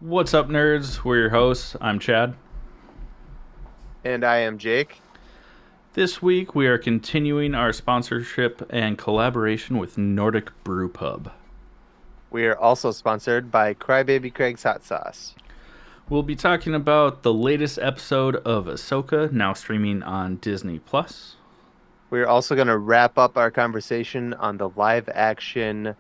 What's up, nerds? We're your hosts. I'm Chad. And I am Jake. This week, we are continuing our sponsorship and collaboration with Nordic Brew Pub. We are also sponsored by Crybaby Craig's Hot Sauce. We'll be talking about the latest episode of Ahsoka, now streaming on Disney+. We're also going to wrap up our conversation on the live-action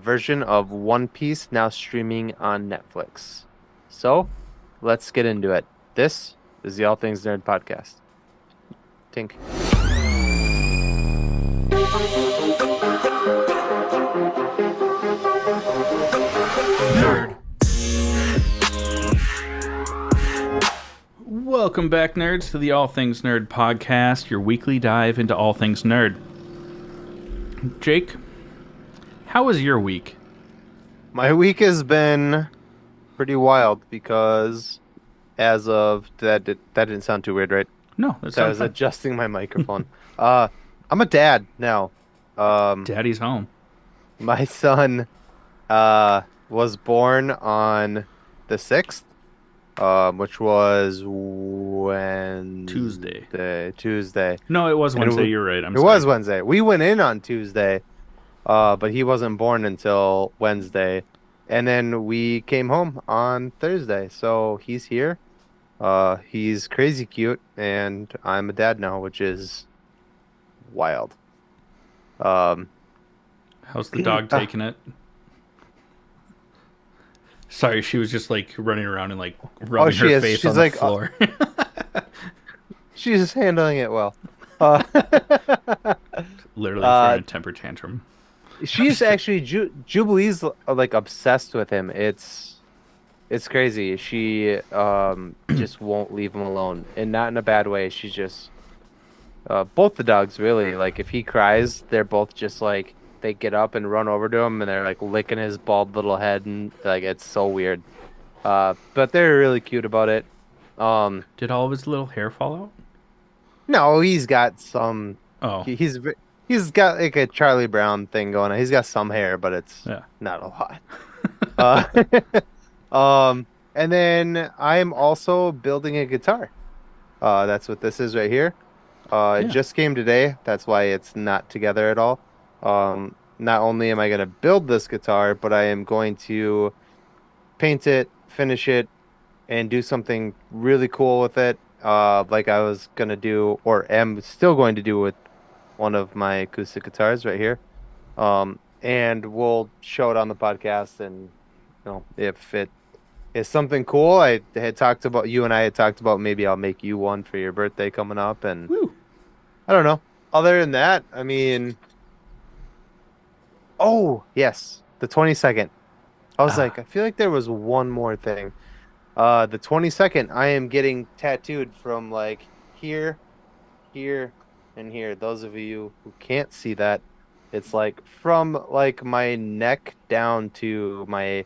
version of One Piece, now streaming on Netflix. So, let's get into it. This is the All Things Nerd Podcast. Tink. Nerd. Welcome back, nerds, to the All Things Nerd Podcast, your weekly dive into all things nerd. Jake, how was your week? My week has been pretty wild because as of... That didn't sound too weird, right? No, that's So I not was fun. adjusting my microphone. I'm a dad now. Daddy's home. My son was born on the 6th, which was Tuesday. No, it was And Wednesday. You're right. It was Wednesday. We went in on Tuesday, but he wasn't born until Wednesday. And then we came home on Thursday. So he's here. He's crazy cute, and I'm a dad now, which is wild. How's the dog taking it? Sorry, she was just like running around and like rubbing she her is. face She's on like, the floor. She's handling it well. Uh, Literally throwing a temper tantrum. she's actually Jubilee's like obsessed with him. It's crazy. She just won't leave him alone, and not in a bad way. She's just both the dogs really. Like if he cries, they're both just like they get up and run over to him, and they're like licking his bald little head, and like it's so weird. But they're really cute about it. Did all of his little hair fall out? No, he's got some. Oh, He's got like a Charlie Brown thing going on. He's got some hair, but it's yeah. not a lot. And then I'm also building a guitar. That's what this is right here. It just came today. That's why it's not together at all. Not only am I going to build this guitar, but I am going to paint it, finish it, and do something really cool with it. Like I was going to do, or am still going to do with one of my acoustic guitars right here. And we'll show it on the podcast. And if it is something cool, I had talked about, you and I had talked about maybe I'll make you one for your birthday coming up. And Woo. I don't know. Other than that, I mean, oh yes, the 22nd. I was like, I feel like there was one more thing. The 22nd, I am getting tattooed from like here, and here. Those of you who can't see that, it's like from like my neck down to my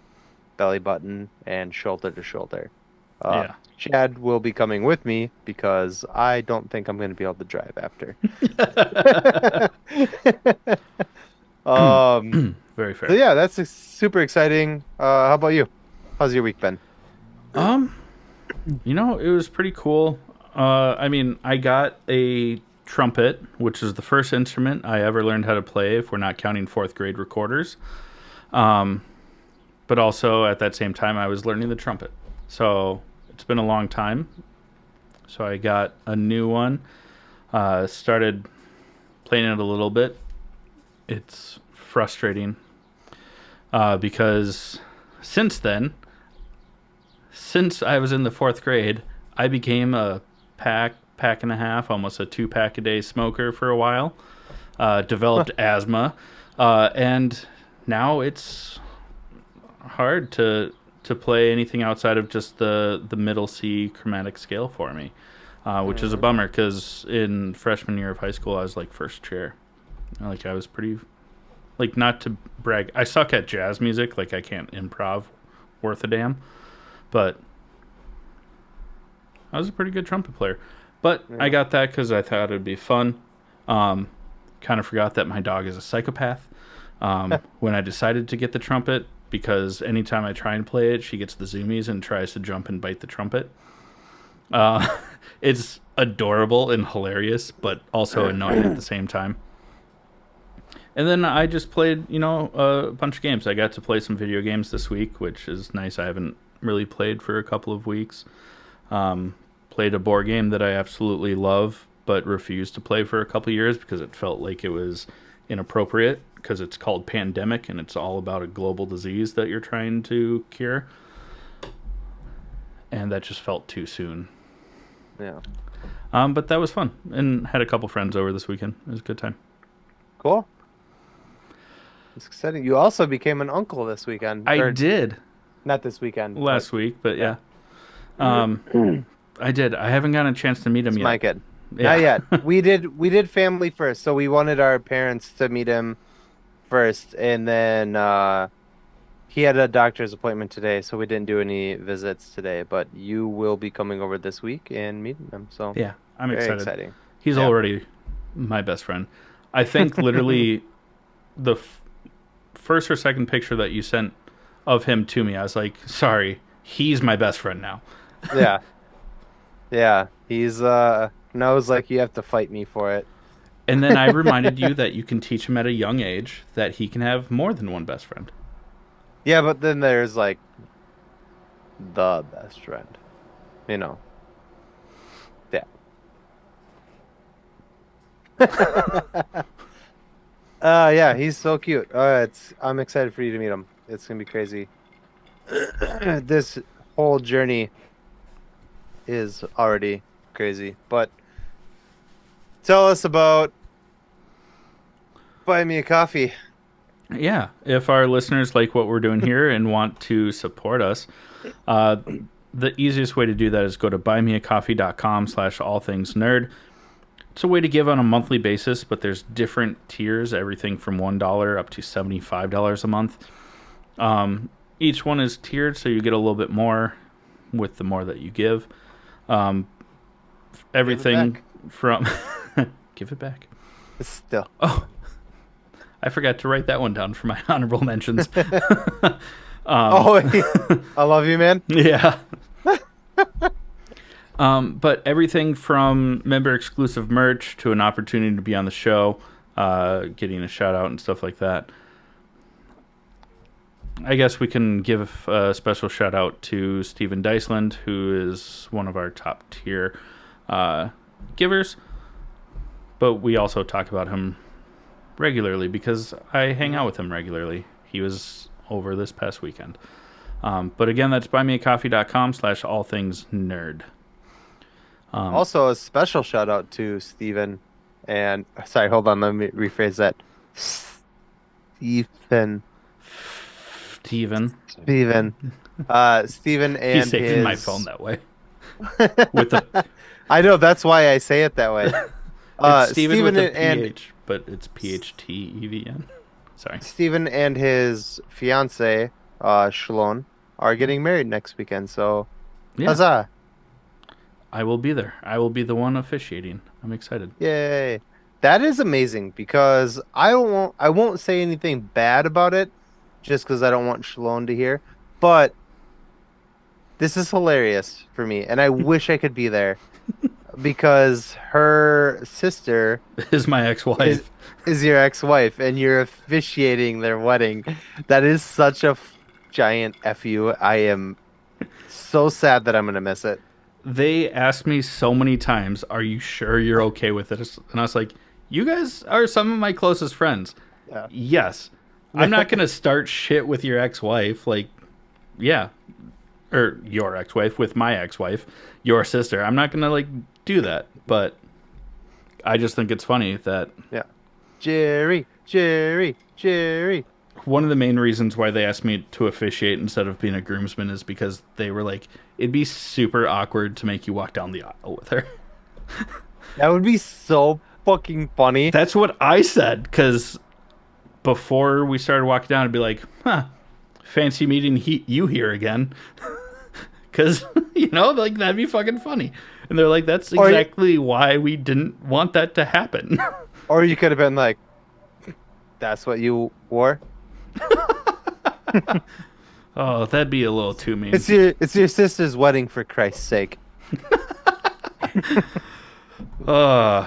belly button and shoulder to shoulder. Yeah. Chad will be coming with me because I don't think I'm going to be able to drive after. Very fair. So yeah, that's super exciting. How about you? How's your week been? It was pretty cool. I mean, I got a trumpet, which is the first instrument I ever learned how to play, if we're not counting fourth grade recorders. But also at that same time, I was learning the trumpet. So it's been a long time. So I got a new one. Started playing it a little bit. It's frustrating because since I was in the fourth grade, I became a pack and a half, almost a 2-pack a day smoker for a while. Developed asthma, and now it's hard to play anything outside of just the middle C chromatic scale for me, which is a bummer because in freshman year of high school I was like first chair. Like I was pretty, like, not to brag, I suck at jazz music. Like I can't improv worth a damn, but I was a pretty good trumpet player. But I got that because I thought it would be fun. Kind of forgot that my dog is a psychopath when I decided to get the trumpet because anytime I try and play it, she gets the zoomies and tries to jump and bite the trumpet. Uh, it's adorable and hilarious, but also annoying at the same time. And then I just played, a bunch of games. I got to play some video games this week, which is nice. I haven't really played for a couple of weeks. Played a board game that I absolutely love, but refused to play for a couple of years because it felt like it was inappropriate, because it's called Pandemic and it's all about a global disease that you're trying to cure. And that just felt too soon. Yeah. But that was fun, and had a couple friends over this weekend. It was a good time. Cool. It's exciting. You also became an uncle this weekend. I did. Not this weekend. Last week, but yeah. I did. I haven't gotten a chance to meet him yet. My kid. Yeah. Not yet. We did family first, so we wanted our parents to meet him first, and then he had a doctor's appointment today, so we didn't do any visits today. But you will be coming over this week and meeting him. So yeah, I'm excited. Exciting. He's already my best friend. I think literally the first or second picture that you sent of him to me, I was like, sorry, he's my best friend now. Yeah. Yeah. He's knows like you have to fight me for it. And then I reminded you that you can teach him at a young age that he can have more than one best friend. Yeah, but then there's like the best friend. Yeah. Yeah, he's so cute. I'm excited for you to meet him. It's gonna be crazy. This whole journey is already crazy. But tell us about Buy Me a Coffee. Yeah, if our listeners like what we're doing here and want to support us, the easiest way to do that is go to buymeacoffee.com/allthingsnerd. It's a way to give on a monthly basis, but there's different tiers, everything from $1 up to $75 a month. Each one is tiered, so you get a little bit more with the more that you give. Everything from... Give it back. Still. Oh, I forgot to write that one down for my honorable mentions. I love you, man. Yeah. But everything from member-exclusive merch to an opportunity to be on the show, getting a shout-out and stuff like that. I guess we can give a special shout-out to Steven Dyceland, who is one of our top-tier givers. But we also talk about him regularly because I hang out with him regularly. He was over this past weekend. But again, that's buymeacoffee.com/allthingsnerd. Also, a special shout out to Steven and sorry, hold on, let me rephrase that. Steven. Steven and he's saving my phone that way. I know, that's why I say it that way. It's Steven with a PH, but it's PHTEVN. Sorry. Steven and his fiance, Shalon, are getting married next weekend, so huzzah. I will be there. I will be the one officiating. I'm excited. Yay. That is amazing because I won't say anything bad about it just because I don't want Shalon to hear. But this is hilarious for me, and I wish I could be there because her sister is my ex-wife. Is your ex-wife, and you're officiating their wedding. That is such a giant FU. I am so sad that I'm going to miss it. They asked me so many times, are you sure you're okay with it? And I was like, you guys are some of my closest friends. Yeah. Yes. I'm not going to start shit with your ex-wife. Like, yeah. Or your ex-wife with my ex-wife, your sister. I'm not going to, like, do that. But I just think it's funny that... Yeah. Jerry. One of the main reasons why they asked me to officiate instead of being a groomsman is because they were like, it'd be super awkward to make you walk down the aisle with her. That would be so fucking funny. That's what I said, because before we started walking down, I'd be like, fancy meeting you here again. Because, like, that'd be fucking funny. And they're like, that's exactly why we didn't want that to happen. Or you could have been like, that's what you wore? Oh, that'd be a little too mean. It's your sister's wedding, for Christ's sake. Uh,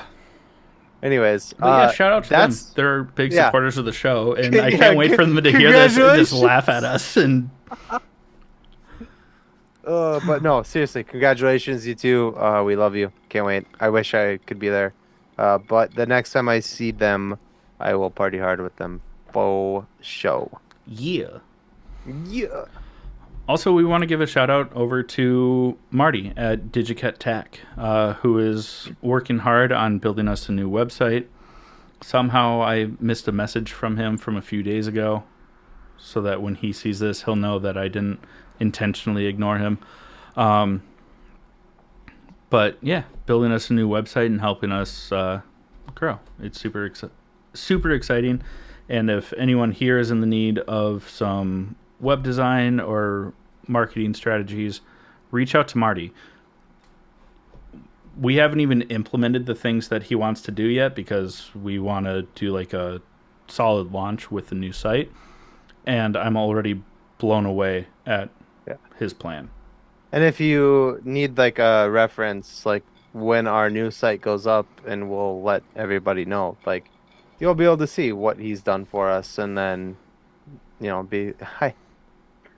Anyways, but yeah, shout out to them. that's They're big yeah. supporters of the show, and I Yeah, can't wait for them to hear this and just laugh at congratulations. us. And But no, seriously, congratulations, you two. We love you. Can't wait. I wish I could be there. But the next time I see them, I will party hard with them. Faux show. yeah. Yeah. Also, we want to give a shout out over to Marty at Digicat Tech, who is working hard on building us a new website. Somehow I missed a message from him from a few days ago, so that when he sees this, he'll know that I didn't intentionally ignore him. But yeah, building us a new website and helping us grow. It's super exciting. And if anyone here is in the need of some web design or marketing strategies, reach out to Marty. We haven't even implemented the things that he wants to do yet because we want to do like a solid launch with the new site. And I'm already blown away at his plan. And if you need like a reference, like when our new site goes up, and we'll let everybody know, like you'll be able to see what he's done for us, and then be hi.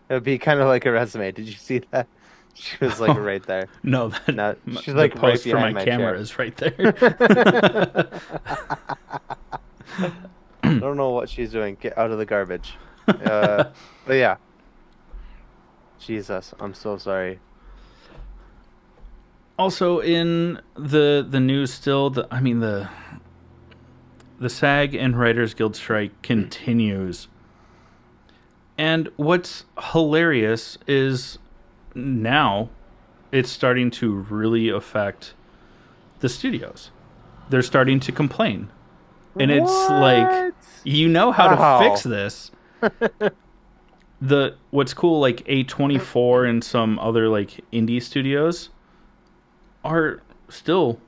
It'll be kind of like a resume. Did you see that? She was like right there. No, No, she's the like right post for my behind my camera chair. is right there. I don't know what she's doing. Get out of the garbage. But yeah. Jesus, I'm so sorry. Also, in the news, still, the SAG and Writers Guild strike continues, and what's hilarious is now it's starting to really affect the studios. They're starting to complain, and it's like, What? you know how How? to fix this. What's cool, like A24 and some other like indie studios are still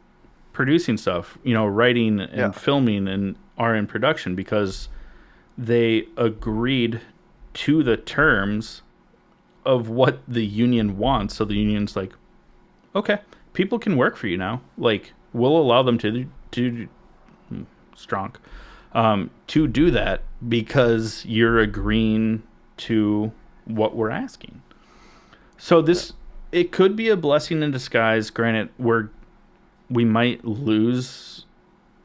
producing stuff, writing and Yeah. filming, and are in production because they agreed to the terms of what the union wants. So the union's like, okay, people can work for you now. Like, we'll allow them to strong to do that because you're agreeing to what we're asking. So it could be a blessing in disguise. Granted, we might lose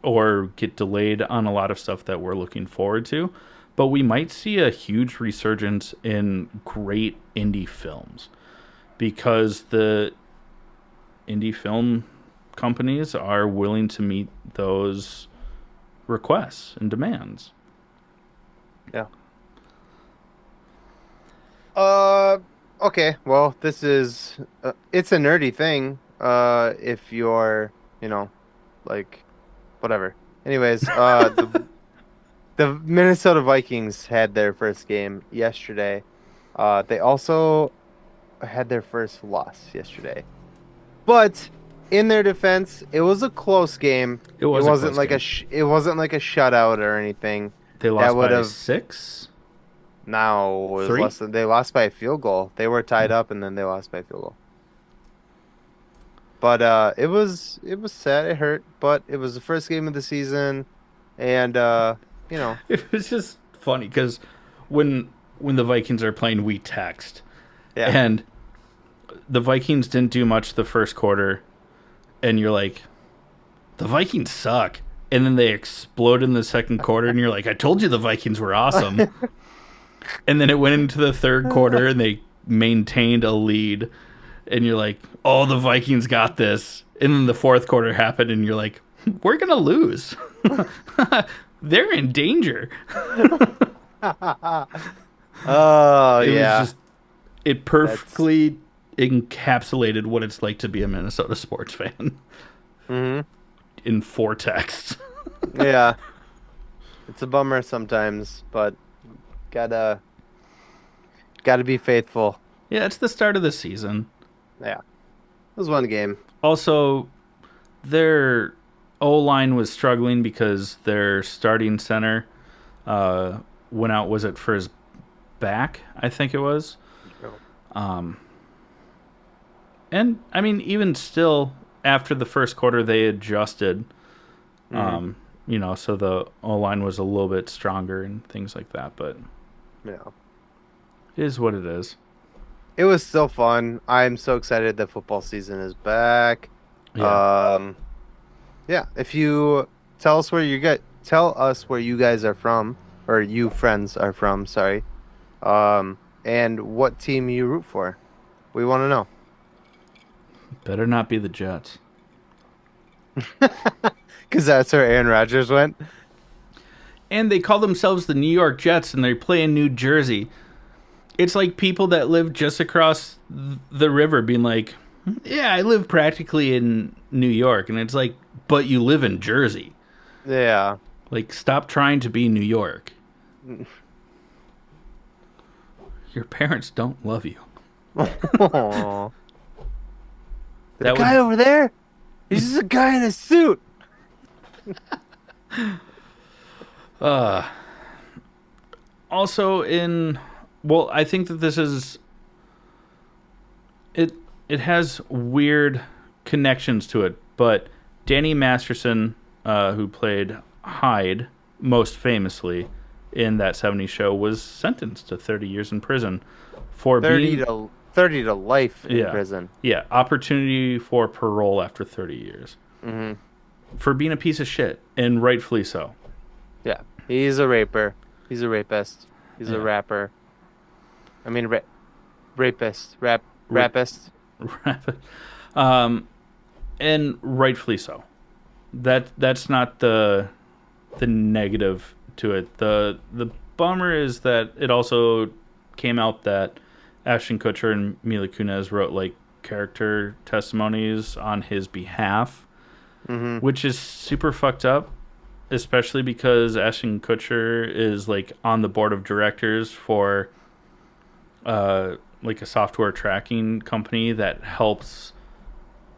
or get delayed on a lot of stuff that we're looking forward to, but we might see a huge resurgence in great indie films because the indie film companies are willing to meet those requests and demands. Yeah. Okay. Well, this is it's a nerdy thing. If you're, like whatever. Anyways, the Minnesota Vikings had their first game yesterday. They also had their first loss yesterday. But in their defense, it was a close game. It was It a wasn't close like game. It wasn't like a shutout or anything. They That lost would by have 6. now was 3? less than they lost by a field goal. They were tied up and then they lost by a field goal. But it was sad, it hurt, but it was the first game of the season, and you know, It was just funny because when the Vikings are playing, we text, yeah. and the Vikings didn't do much the first quarter, and you're like, the Vikings suck, and then they explode in the second quarter, and you're like, I told you the Vikings were awesome, and then it went into the third quarter, and they maintained a lead, and you're like, oh, the Vikings got this, and then the fourth quarter happened, and you're like, we're gonna lose. They're in danger. Oh It yeah. was just, it perfectly encapsulated what it's like to be a Minnesota sports fan Hmm. in 4 texts. Yeah. It's a bummer sometimes, but gotta be faithful. Yeah, it's the start of the season. Yeah. It was one game. Also, their O line was struggling because their starting center went out. Was it for his back? I think it was. And I mean, even still, after the first quarter, they adjusted. Hmm. So the O line was a little bit stronger and things like that. But Yeah. it is what it is. It was so fun. I'm so excited that football season is back. Yeah. Um, yeah, if you tell us where you guys are from, or you friends are from, sorry. And what team you root for. We want to know. Better not be the Jets. Because that's where Aaron Rodgers went. And they call themselves the New York Jets, and they play in New Jersey. It's like people that live just across the river being like, yeah, I live practically in New York. And it's like, but you live in Jersey. Yeah. Like, stop trying to be New York. Your parents don't love you. Aw. The That guy would. over there, he's just a guy in a suit. Uh, Also, in. Well, I think that this is. It has weird connections to it, but Danny Masterson, who played Hyde most famously in that '70s show, was sentenced to 30 years in prison for 30 being. to 30 to life in Yeah. prison. Yeah. Opportunity for parole after 30 years. Hmm. For being a piece of shit, and rightfully so. Yeah. He's a raper. He's a rapist. He's a Yeah. rapper. I mean, rapist. R- Rapist. um, and rightfully so. That's not the negative to it. The bummer is that it also came out that Ashton Kutcher and Mila Kunis wrote like character testimonies on his behalf, Hmm. which is super fucked up, especially because Ashton Kutcher is like on the board of directors for like a software tracking company that helps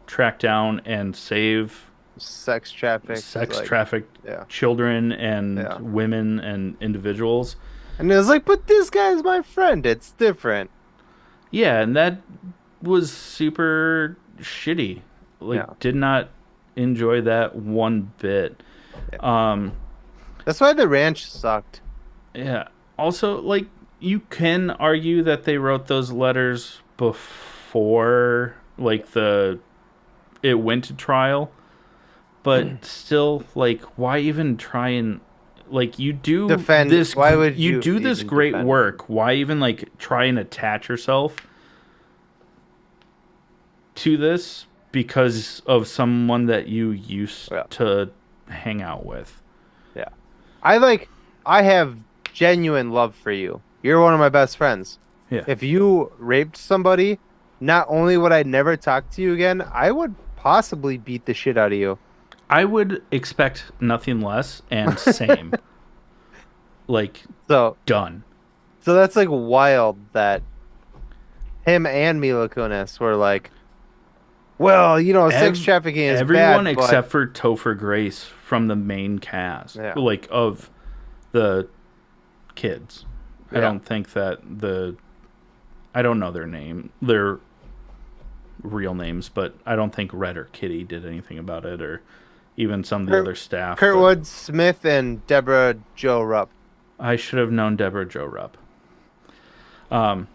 track down and save Sex traffic. sex Like, trafficked yeah. children and Yeah. women and individuals. And it was like, but this guy's my friend. It's different. Yeah, and that was super shitty. Yeah. Like, did not enjoy that one bit. Yeah. Um, That's why the ranch sucked. yeah. Also, like, you can argue that they wrote those letters before, like, it went to trial, but still, like, why even try and like you do Defend. this Why would you you do this even great defend him? work? Why even like try and attach yourself to this because of someone that you used Yeah. to hang out with? Yeah. I have genuine love for you. You're one of my best friends. Yeah. If you raped somebody, not only would I never talk to you again, I would possibly beat the shit out of you. I would expect nothing less and same. Like So, done. so that's like wild that him and Mila Kunis were like, well, sex trafficking is Everyone bad, but except for Topher Grace from the main cast, yeah, like of the kids. I yeah. don't think that I don't know their real names, but I don't think Red or Kitty did anything about it, or even some of the Kurt, other staff. But Kurtwood Smith and Deborah Joe Rupp. I should have known Deborah Joe Rupp. Um,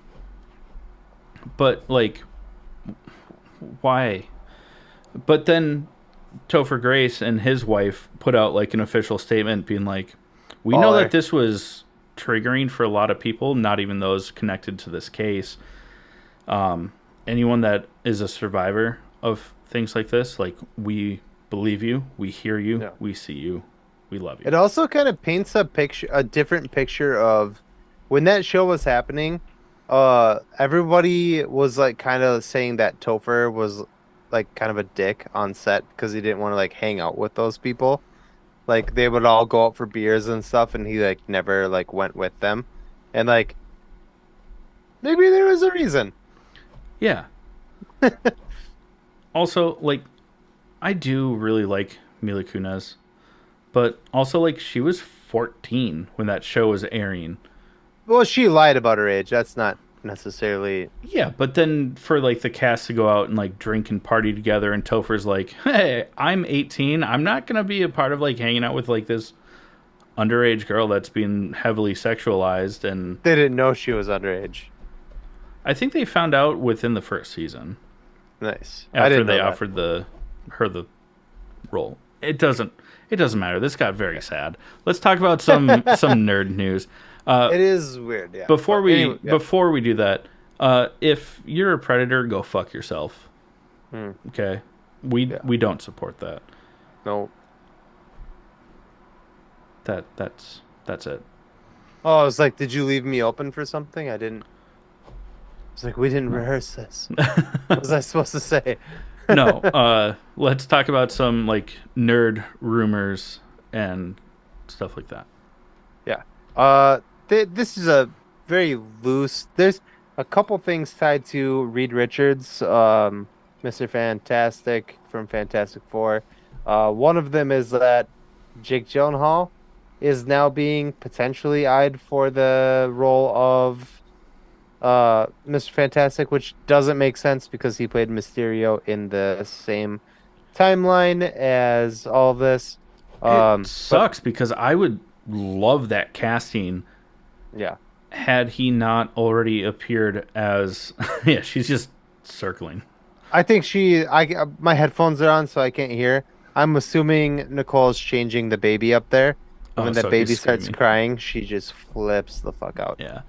but like, why? But then Topher Grace and his wife put out like an official statement being like, we know that Baller. this was triggering for a lot of people, not even those connected to this case. Anyone that is a survivor of things like this, like, we believe you, we hear you, Yeah. we see you, we love you. It also kind of paints a different picture of when that show was happening. Everybody was like kind of saying that Topher was like kind of a dick on set because he didn't want to like hang out with those people. Like they would all go out for beers and stuff, and he like never like went with them. And like maybe there was a reason. Yeah. Also, like, I do really like Mila Kunis, but also, like, she was 14 when that show was airing. Well, she lied about her age. That's not. necessarily. Yeah, but then for like the cast to go out and like drink and party together, and Topher's like, "Hey, I'm 18. I'm not gonna be a part of like hanging out with like this underage girl that's being heavily sexualized." And They didn't know she was underage. I think they found out within the first season Nice. I after didn't they know that. offered the role. It doesn't matter. This got very sad. Let's talk about some nerd news. It is weird, yeah. Before But we anyway, yeah. before we do that, if you're a predator, go fuck yourself. Hmm. Okay, we Yeah. we don't support that. No. That's it. Oh, I was like, did you leave me open for something? I didn't. It's like we didn't rehearse this. What was I supposed to say? No. Let's talk about some like nerd rumors and stuff like that. Yeah. This is a very loose. There's a couple things tied to Reed Richards, Mr. Fantastic from Fantastic Four. One of them is that Jake Gyllenhaal is now being potentially eyed for the role of Mr. Fantastic, which doesn't make sense because he played Mysterio in the same timeline as all of this. It But sucks because I would love that casting yeah. had he not already appeared as. Yeah, she's just circling. I think my headphones are on, so I can't hear. I'm assuming Nicole's changing the baby up there. And Oh, when that so he's baby starts screaming. crying, she just flips the fuck out. Yeah.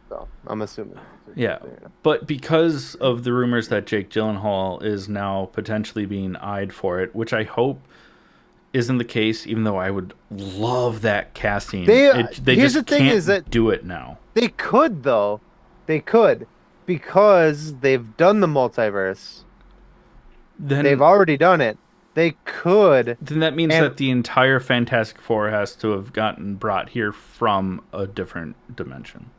So I'm assuming. Yeah, but because of the rumors that Jake Gyllenhaal is now potentially being eyed for it, which I hope isn't the case, even though I would love that casting. They Here's just the thing is can't that do it now. they could though. They could because they've done the multiverse. They've Then, already done it. They could, then that means and that the entire Fantastic Four has to have gotten brought here from a different dimension.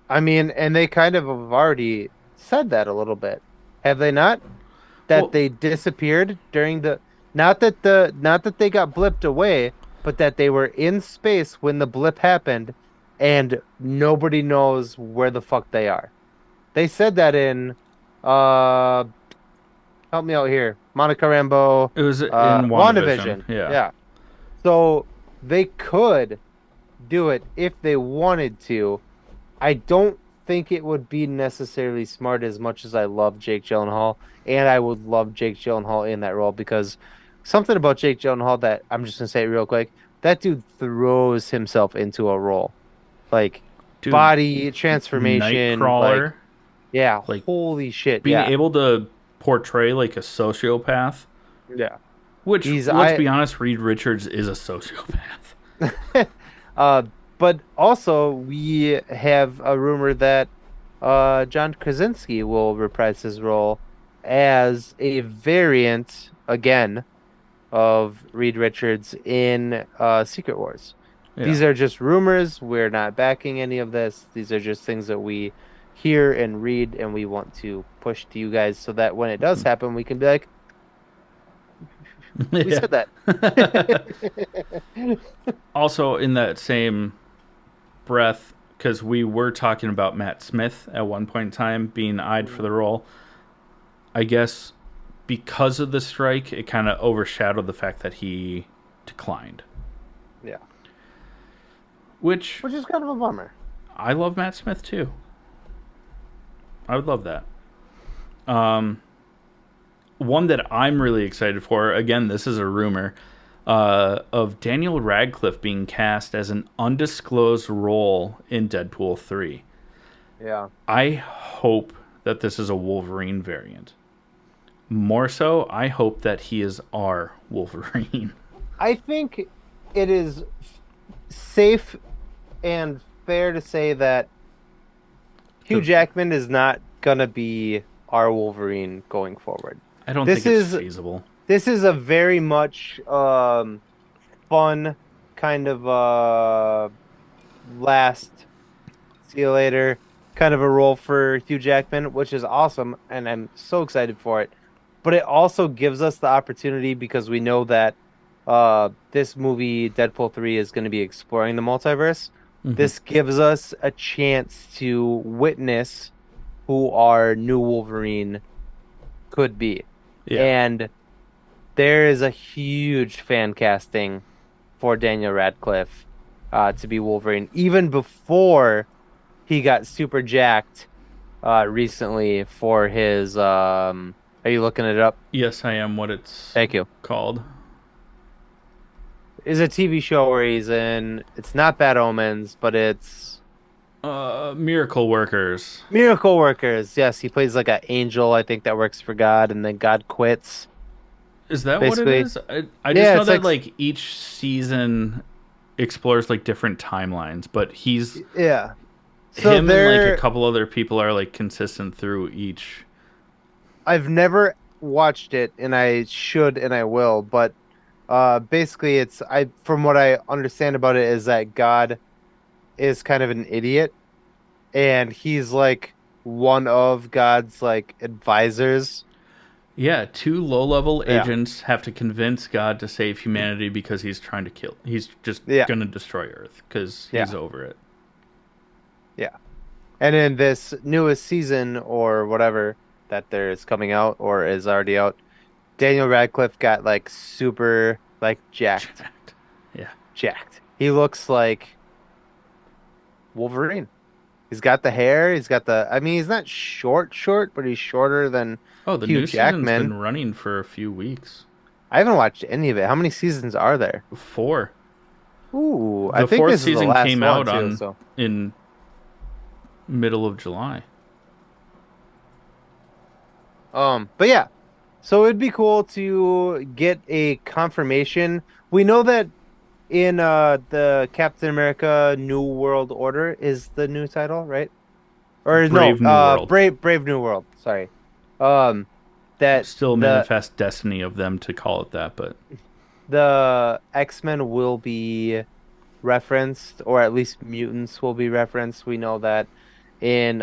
I mean, and they kind of have already said that a little bit, have they not? That Well, they disappeared during the not that they got blipped away, but that they were in space when the blip happened, and nobody knows where the fuck they are. They said that in uh help me out here. Monica Rambeau, it was in WandaVision. WandaVision. Yeah. Yeah. So they could do it if they wanted to. I don't think it would be necessarily smart as much as I love Jake Gyllenhaal, and I would love Jake Gyllenhaal in that role because something about Jake Gyllenhaal that I'm just gonna say it real quick. That dude throws himself into a role, like Dude, body transformation, like Nightcrawler, yeah, like holy shit, being yeah, able to portray like a sociopath, yeah. which, He's let's I be honest, Reed Richards is a sociopath. uh, but also we have a rumor that John Krasinski will reprise his role as a variant again of Reed Richards in Secret Wars. Yeah. These are just rumors. We're not backing any of this. These are just things that we hear and read, and we want to push to you guys so that when it does happen, we can be like, we Yeah. said that. Also, in that same breath, because we were talking about Matt Smith at one point in time being eyed for the role, I guess because of the strike, it kind of overshadowed the fact that he declined. Yeah, Which which is kind of a bummer. I love Matt Smith too. I would love that. Um, One that I'm really excited for, again, this is a rumor, of Daniel Radcliffe being cast as an undisclosed role in Deadpool 3. Yeah. I hope that this is a Wolverine variant. More so, I hope that he is our Wolverine. I think it is safe and fair to say that Hugh The- Jackman is not gonna be our Wolverine going forward. I don't This think it's is feasible. this is a very much fun kind of last see you later kind of a role for Hugh Jackman, which is awesome, and I'm so excited for it. But it also gives us the opportunity because we know that this movie Deadpool 3 is going to be exploring the multiverse. Hmm. this gives us a chance to witness who our new Wolverine could be. Yeah. And there is a huge fan casting for Daniel Radcliffe to be Wolverine, even before he got super jacked recently for his are you looking it up? Yes, I am what it's Thank you. called. Is a TV show where he's in, it's not Bad Omens, but it's Miracle Workers. Miracle Workers. Yes, he plays like an angel, I think, that works for God, and then God quits. Is that what it Basically, is? I just yeah, know it's that like like each season explores like different timelines, but he's yeah. So him and like a there, couple other people are like consistent through each. I've never watched it, and I should, and I will, but basically, it's I from what I understand about it is that God is kind of an idiot, and he's like one of God's like advisors. Yeah, two low-level Yeah, agents have to convince God to save humanity because he's trying to kill. He's just yeah, gonna destroy Earth because he's yeah, over it. yeah. And in this newest season or whatever that there is coming out or is already out, Daniel Radcliffe got like super like jacked, Jacked. Yeah. jacked. He looks like Wolverine. He's got the hair. He's got the. I mean, he's not short, short, but he's shorter than Oh, the Hugh new season's Jackman. been running for a few weeks. I haven't watched any of it. How many seasons are there? Four. Ooh, I The think fourth this is the season last came one out too. on So, in middle of July. but yeah, so it'd be cool to get a confirmation. We know that in the Captain America New World Order is the new title, right? Or no, Brave New World. Brave New World. Sorry. Um, that Still manifest destiny of them to call it that, but the X-Men will be referenced, or at least mutants will be referenced. We know that in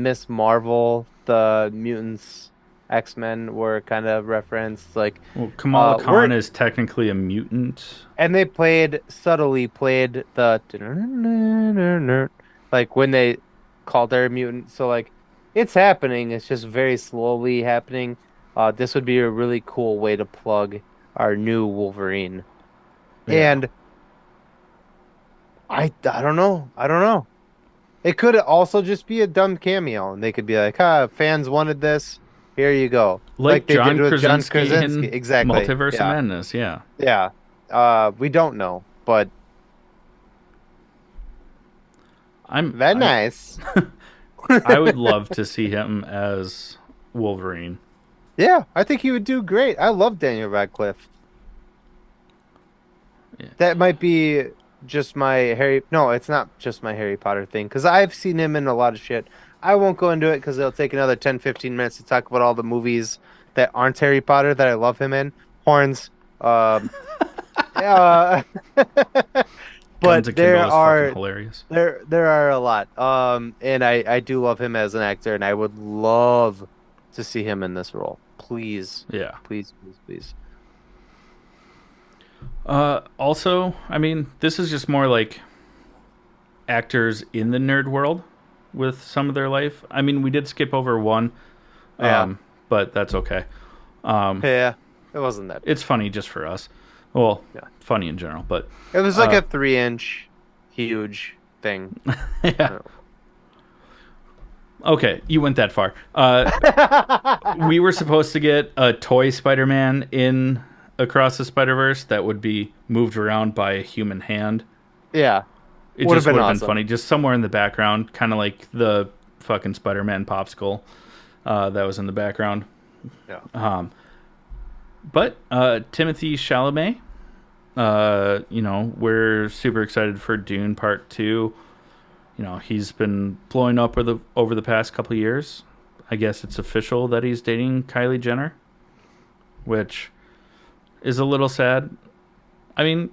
Miss Marvel, the mutants X-Men were kind of referenced. Like, well, Kamala we're Khan is technically a mutant. and they played subtly played the like when they called her a mutant. So like, it's happening. It's just very slowly happening. This would be a really cool way to plug our new Wolverine. Yeah. And I don't know. I don't know. It could also just be a dumb cameo, and they could be like, fans wanted this. Here you go." Like Like they John did with John Krasinski Krasinski. in Exactly. Multiverse of Yeah. Madness, yeah. Yeah. We don't know, but I'm very nice. I would love to see him as Wolverine. Yeah, I think he would do great. I love Daniel Radcliffe. Yeah. That might be just my Harry. No, it's not just my Harry Potter thing because I've seen him in a lot of shit. I won't go into it because it'll take another 10, 15 minutes to talk about all the movies that aren't Harry Potter that I love him in. Horns. Um, yeah, Guns but Akimbo is fucking hilarious. there are a lot. And I do love him as an actor, and I would love to see him in this role. Please, Yeah. please, please, please. Also, I mean, this is just more like actors in the nerd world with some of their life. I mean, we did skip over one, Yeah, but that's okay. yeah. It wasn't that bad. It's funny just for us. Well, Yeah. funny in general, but It was like a 3-inch huge thing. yeah. Okay, you went that far. We were supposed to get a toy Spider-Man in Across the Spider-Verse that would be moved around by a human hand. Yeah, It would have just been would have been awesome. funny, just somewhere in the background, kind of like the fucking Spider-Man popsicle that was in the background. Yeah. But Timothy Chalamet, we're super excited for Dune Part 2. He's been blowing up over the past couple of years. I guess it's official that he's dating Kylie Jenner, which is a little sad. I mean,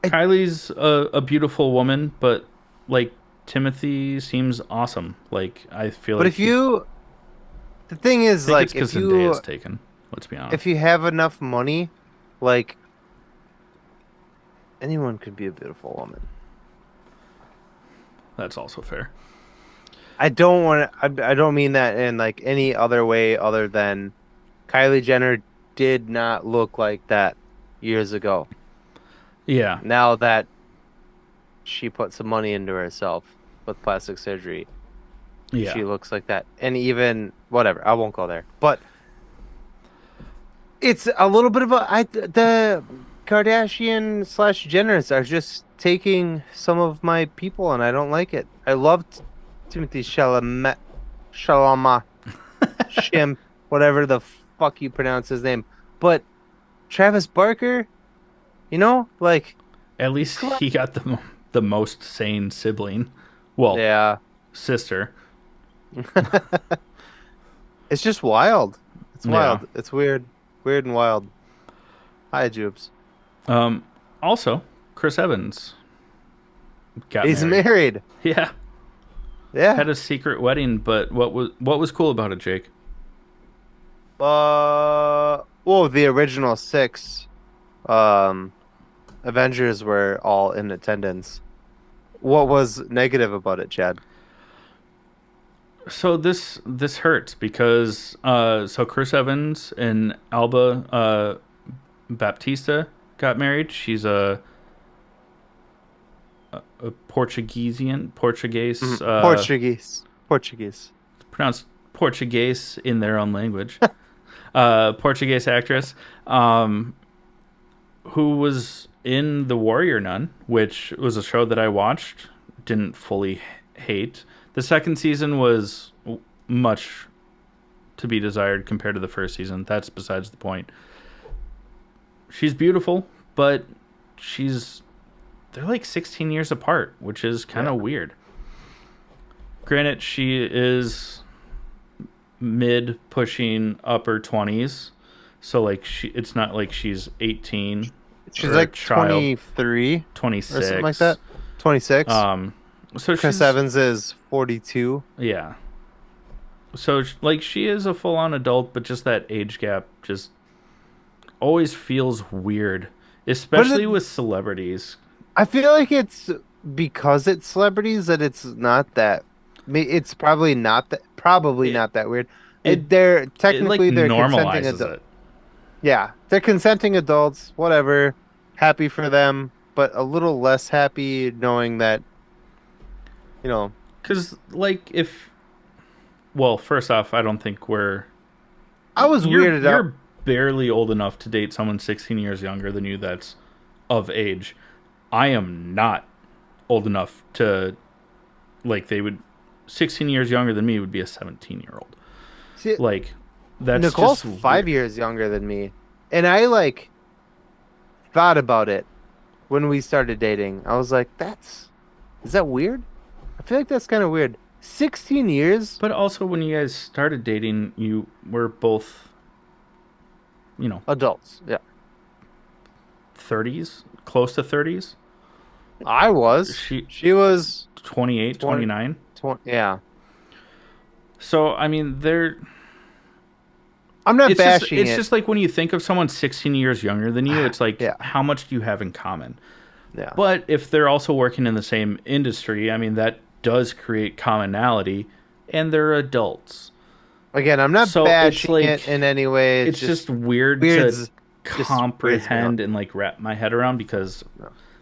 Kylie's a beautiful woman, but like Timothy seems awesome. Like I feel But like if you, the thing I is, think it's like, because Zendaya's taken. Let's be honest. if you have enough money, like, anyone could be a beautiful woman. that's also fair. I don't want to. I don't mean that in like any other way other than Kylie Jenner did not look like that years ago. Yeah, Now that she put some money into herself with plastic surgery, yeah. she looks like that. And even whatever, I won't go there. But it's a little bit of the Kardashian slash Jenners are just taking some of my people, and I don't like it. I loved Timothy Chalamet, Shim, whatever the fuck you pronounce his name. But Travis Barker, like, At least come on. he got the most sane sibling. Well, Yeah, sister. it's just wild. It's Yeah. wild. It's weird, weird and wild. Hi, Jubes. Also, Chris Evans got He's married. married. Yeah, Yeah. had a secret wedding. But what was cool about it, Jake? Well, the original six, um, Avengers were all in attendance. What was negative about it, Chad? So this hurts because so Chris Evans and Alba Baptista got married. She's a Portuguese Portuguese. pronounced Portuguese in their own language. Portuguese actress who was in The Warrior Nun, which was a show that I watched, didn't fully hate. The second season was much to be desired compared to the first season. That's besides the point. She's beautiful, but they're like 16 years apart, which is kind of weird. Granted, she is mid pushing upper 20s, so like it's not like she's 18. She's like 23 26 or something like that. 26. So Chris Evans is 42. Yeah. So like she is a full on adult, but just that age gap just always feels weird, especially with celebrities. I feel like it's because it's celebrities that it's not that. It's probably not that. Not that weird. They're technically they're consenting normalizes adults. it. Yeah, they're consenting adults. Whatever. Happy for them, but a little less happy knowing that. Because well, first off, I don't think I was weirded out. You're barely old enough to date someone 16 years younger than you that's of age. I am not old enough to, they would, 16 years younger than me would be a 17-year-old. See, That's Nicole's just 5 weird. years younger than me, and I thought about it when we started dating. I was like, is that weird? I feel like that's kind of weird. 16 years? But also, when you guys started dating, you were both, Adults, yeah. 30s, close to 30s. I was. She was 28, 29. 20, yeah. So, I mean, I'm not bashing it's it. just like when you think of someone 16 years younger than you, it's like, Yeah. how much do you have in common? Yeah. But if they're also working in the same industry, I mean, that does create commonality, and they're adults. Again, I'm not bashing it in any way. It's just weird to comprehend and wrap my head around, because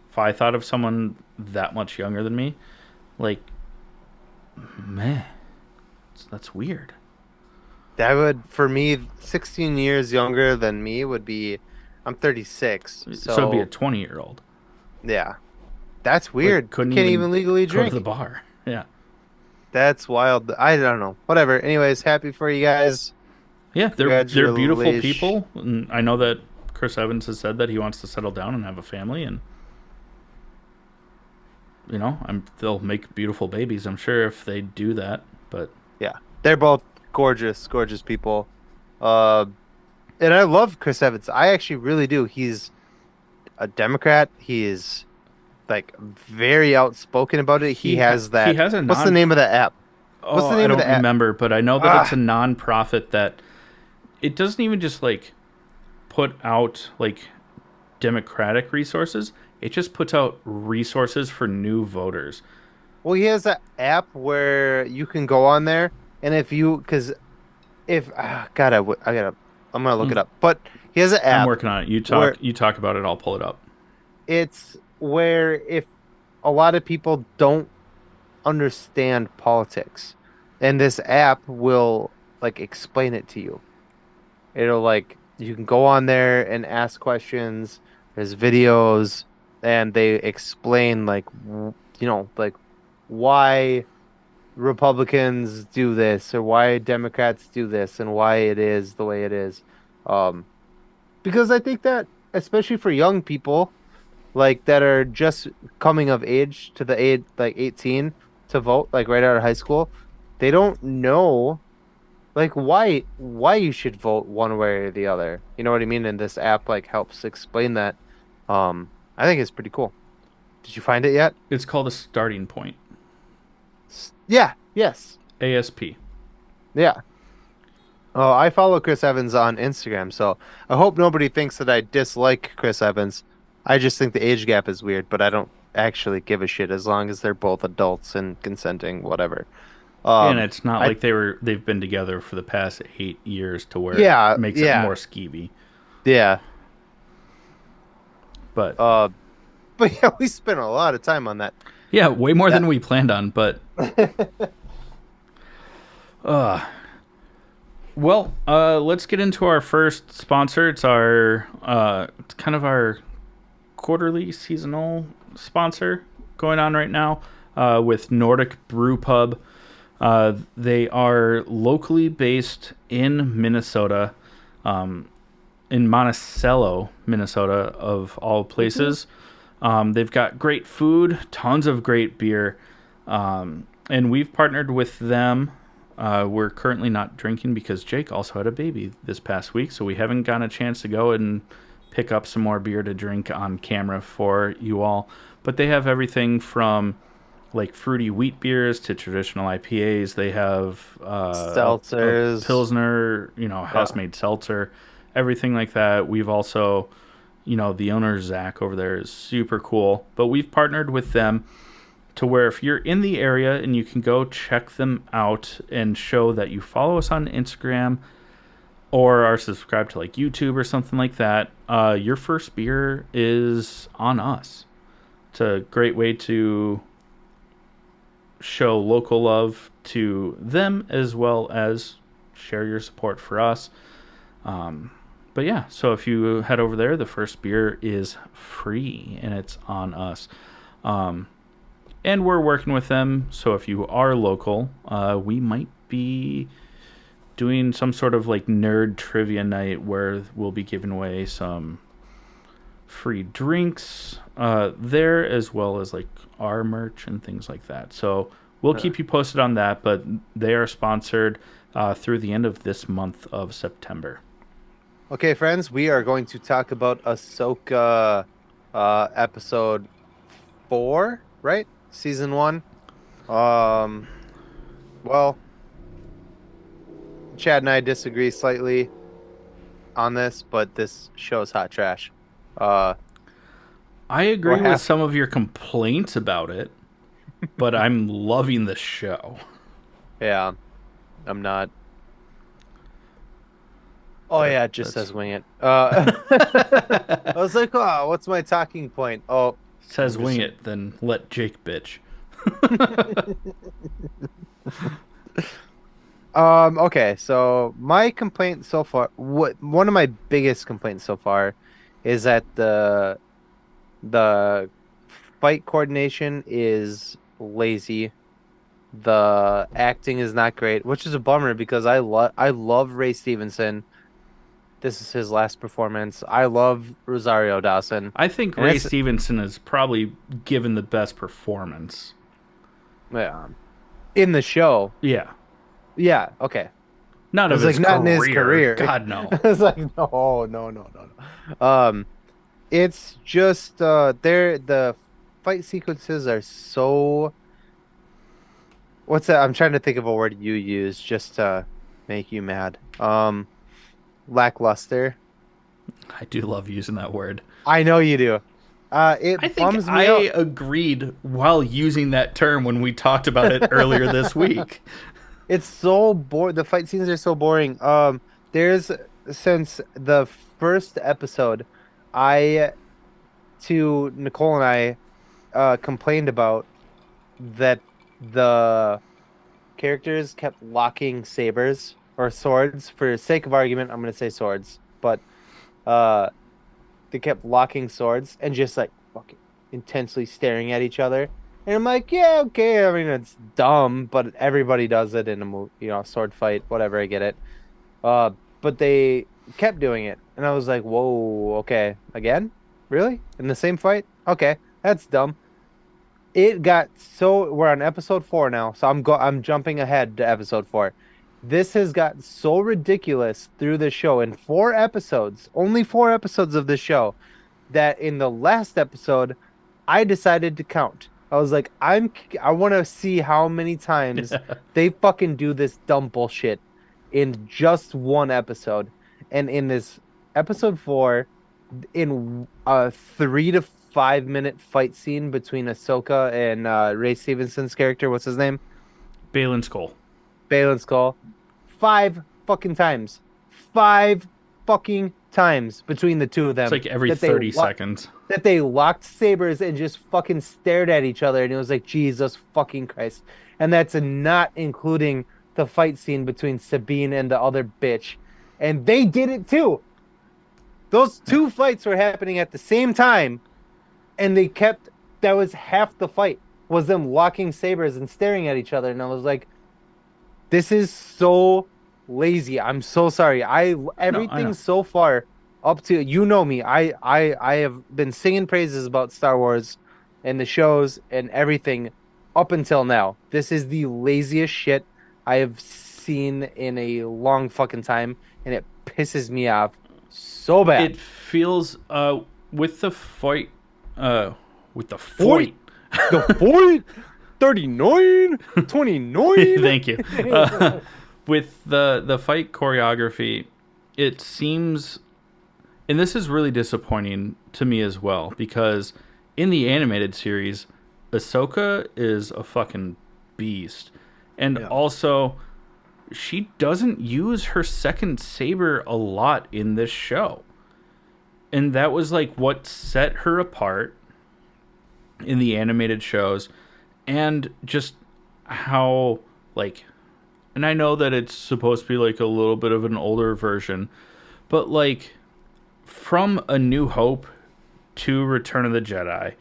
if I thought of someone that much younger than me, man, that's weird. That would, for me, 16 years younger than me would be, I'm 36. So it'd be a 20-year-old. Yeah. That's weird. Couldn't Can't even legally drink. Go to the bar. Yeah. That's wild. I don't know. Whatever. Anyways, happy for you guys. Yeah, they're beautiful people. And I know that Chris Evans has said that he wants to settle down and have a family, and they'll make beautiful babies, I'm sure, if they do that. But yeah, they're both gorgeous, gorgeous people. And I love Chris Evans. I actually really do. He's a Democrat. He is very outspoken about it. He has that. He has what's the name of that app? What's the name of the app? I don't remember, but I know that it's a nonprofit that it doesn't even just put out democratic resources. It just puts out resources for new voters. Well, he has an app where you can go on there, and if you, because if, God, I gotta, I'm gonna look it Mm, up. But he has an I'm app working on it. You talk. where You talk about it. I'll pull it up. it's where if a lot of people don't understand politics, and this app will like explain it to you. It'll like you can go on there and ask questions. There's videos, and they explain like like why Republicans do this or why Democrats do this and why it is the way it is. Um, because I think that especially for young people like that are just coming of age to the age like 18 to vote, like right out of high school, they don't know like why you should vote one way or the other. You know what I mean? And this app like helps explain that. I think it's pretty cool. Did you find it yet? It's called a starting point. Yeah, yes. ASP. Yeah. Oh, I follow Chris Evans on Instagram, so I hope nobody thinks that I dislike Chris Evans. I just think the age gap is weird, but I don't actually give a shit as long as they're both adults and consenting, whatever. And Um, it's not I like they've been together for the past 8 years to where it yeah, makes it yeah, more skeevy. yeah. But Uh, but yeah, we spent a lot of time on that. yeah, way more That than we planned on. But uh, let's get into our first sponsor. It's kind of our quarterly seasonal sponsor going on right now with Nordic Brew Pub. They are locally based in Minnesota, in Monticello, Minnesota, of all Mhm. places. They've got great food, tons of great beer, and we've partnered with them. We're currently not drinking because Jake also had a baby this past week, so we haven't gotten a chance to go and pick up some more beer to drink on camera for you all. But they have everything from like fruity wheat beers to traditional IPAs. They have a seltzers. pilsner, house Yeah. made seltzer, everything like that. We've also, the owner Zach over there is super cool. But we've partnered with them to where if you're in the area and you can go check them out and show that you follow us on Instagram or are subscribed to like YouTube or something like that, your first beer is on us. It's a great way to show local love to them as well as share your support for us. But yeah, so if you head over there, the first beer is free and it's on us. Um, and we're working with them, so if you are local, we might be doing some sort of like nerd trivia night where we'll be giving away some free drinks there as well as like our merch and things like that. So we'll Yeah. keep you posted on that, but they are sponsored through the end of this month of September. Okay, friends, we are going to talk about Ahsoka episode 4, right? Season 1. Um, well, Chad and I disagree slightly on this, but this show's hot trash. Uh, I agree what with happened? some of your complaints about it, but I'm loving the show. Yeah, I'm not. Oh That yeah, it just that's says wing it. I was like, oh, what's my talking point? Oh, says I'm wing just. it, then let Jake bitch. Okay, so my complaint so far, what one of my biggest complaints so far is that the fight coordination is lazy. The acting is not great, which is a bummer because I love Ray Stevenson. This is his last performance. I love Rosario Dawson, I think and Ray it's Stevenson is probably given the best performance. yeah, in the show. Yeah. Yeah, okay. Not I of was his like, not in his career. career. God, no. I was like, no, no, no, no, no. It's just the fight sequences are so what's that? I'm trying to think of a word you use just to make you mad. Lackluster. I do love using that word. I know you do. I It think bums me I out. agreed while using that term when we talked about it earlier this week. It's so boring. The fight scenes are so boring. There's since the first episode, I to Nicole and I complained about that the characters kept locking sabers or swords. For sake of argument, I'm gonna say swords, but uh they kept locking swords and just like fucking intensely staring at each other. And I'm like, yeah, okay. I mean, it's dumb, but everybody does it in a movie, sword fight, whatever. I get it. Uh, but they kept doing it, and I was like, whoa, okay, again, really in the same fight? Okay, that's dumb. It got so we're on episode 4 now, so I'm jumping ahead to episode 4. This has got so ridiculous through the show in 4 episodes, only 4 episodes of the show, that in the last episode, I decided to count. I was like, I want to see how many times they fucking do this dumb bullshit in just one episode. And in this episode 4, in a 3 to 5 minute fight scene between Ahsoka and Ray Stevenson's character, what's his name? Balin Skull. Balin Skull. 5 fucking times. 5 fucking times between the two of It's them like every that they 30 seconds. that they locked sabers and just fucking stared at each other, and it was like Jesus fucking Christ. And that's not including the fight scene between Sabine and the other bitch. And they did it too. Those two fights were happening at the same time, and that was half the fight, was them locking sabers and staring at each other. And I was like, this is so lazy. I'm so sorry. I Everything know. so far up to, me. I have been singing praises about Star Wars and the shows and everything up until now. This is the laziest shit I have seen in a long fucking time, and it pisses me off so It bad. feels with the fight with the Fight fight. the fight 39 29. Thank you. With the fight choreography, it seems, and this is really disappointing to me as well, because in the animated series, Ahsoka is a fucking beast, and Yeah. also she doesn't use her second saber a lot in this show, and that was like what set her apart in the animated shows, and just how, like, and I know that it's supposed to be like a little bit of an older version, but like from A New Hope to Return of the Jedi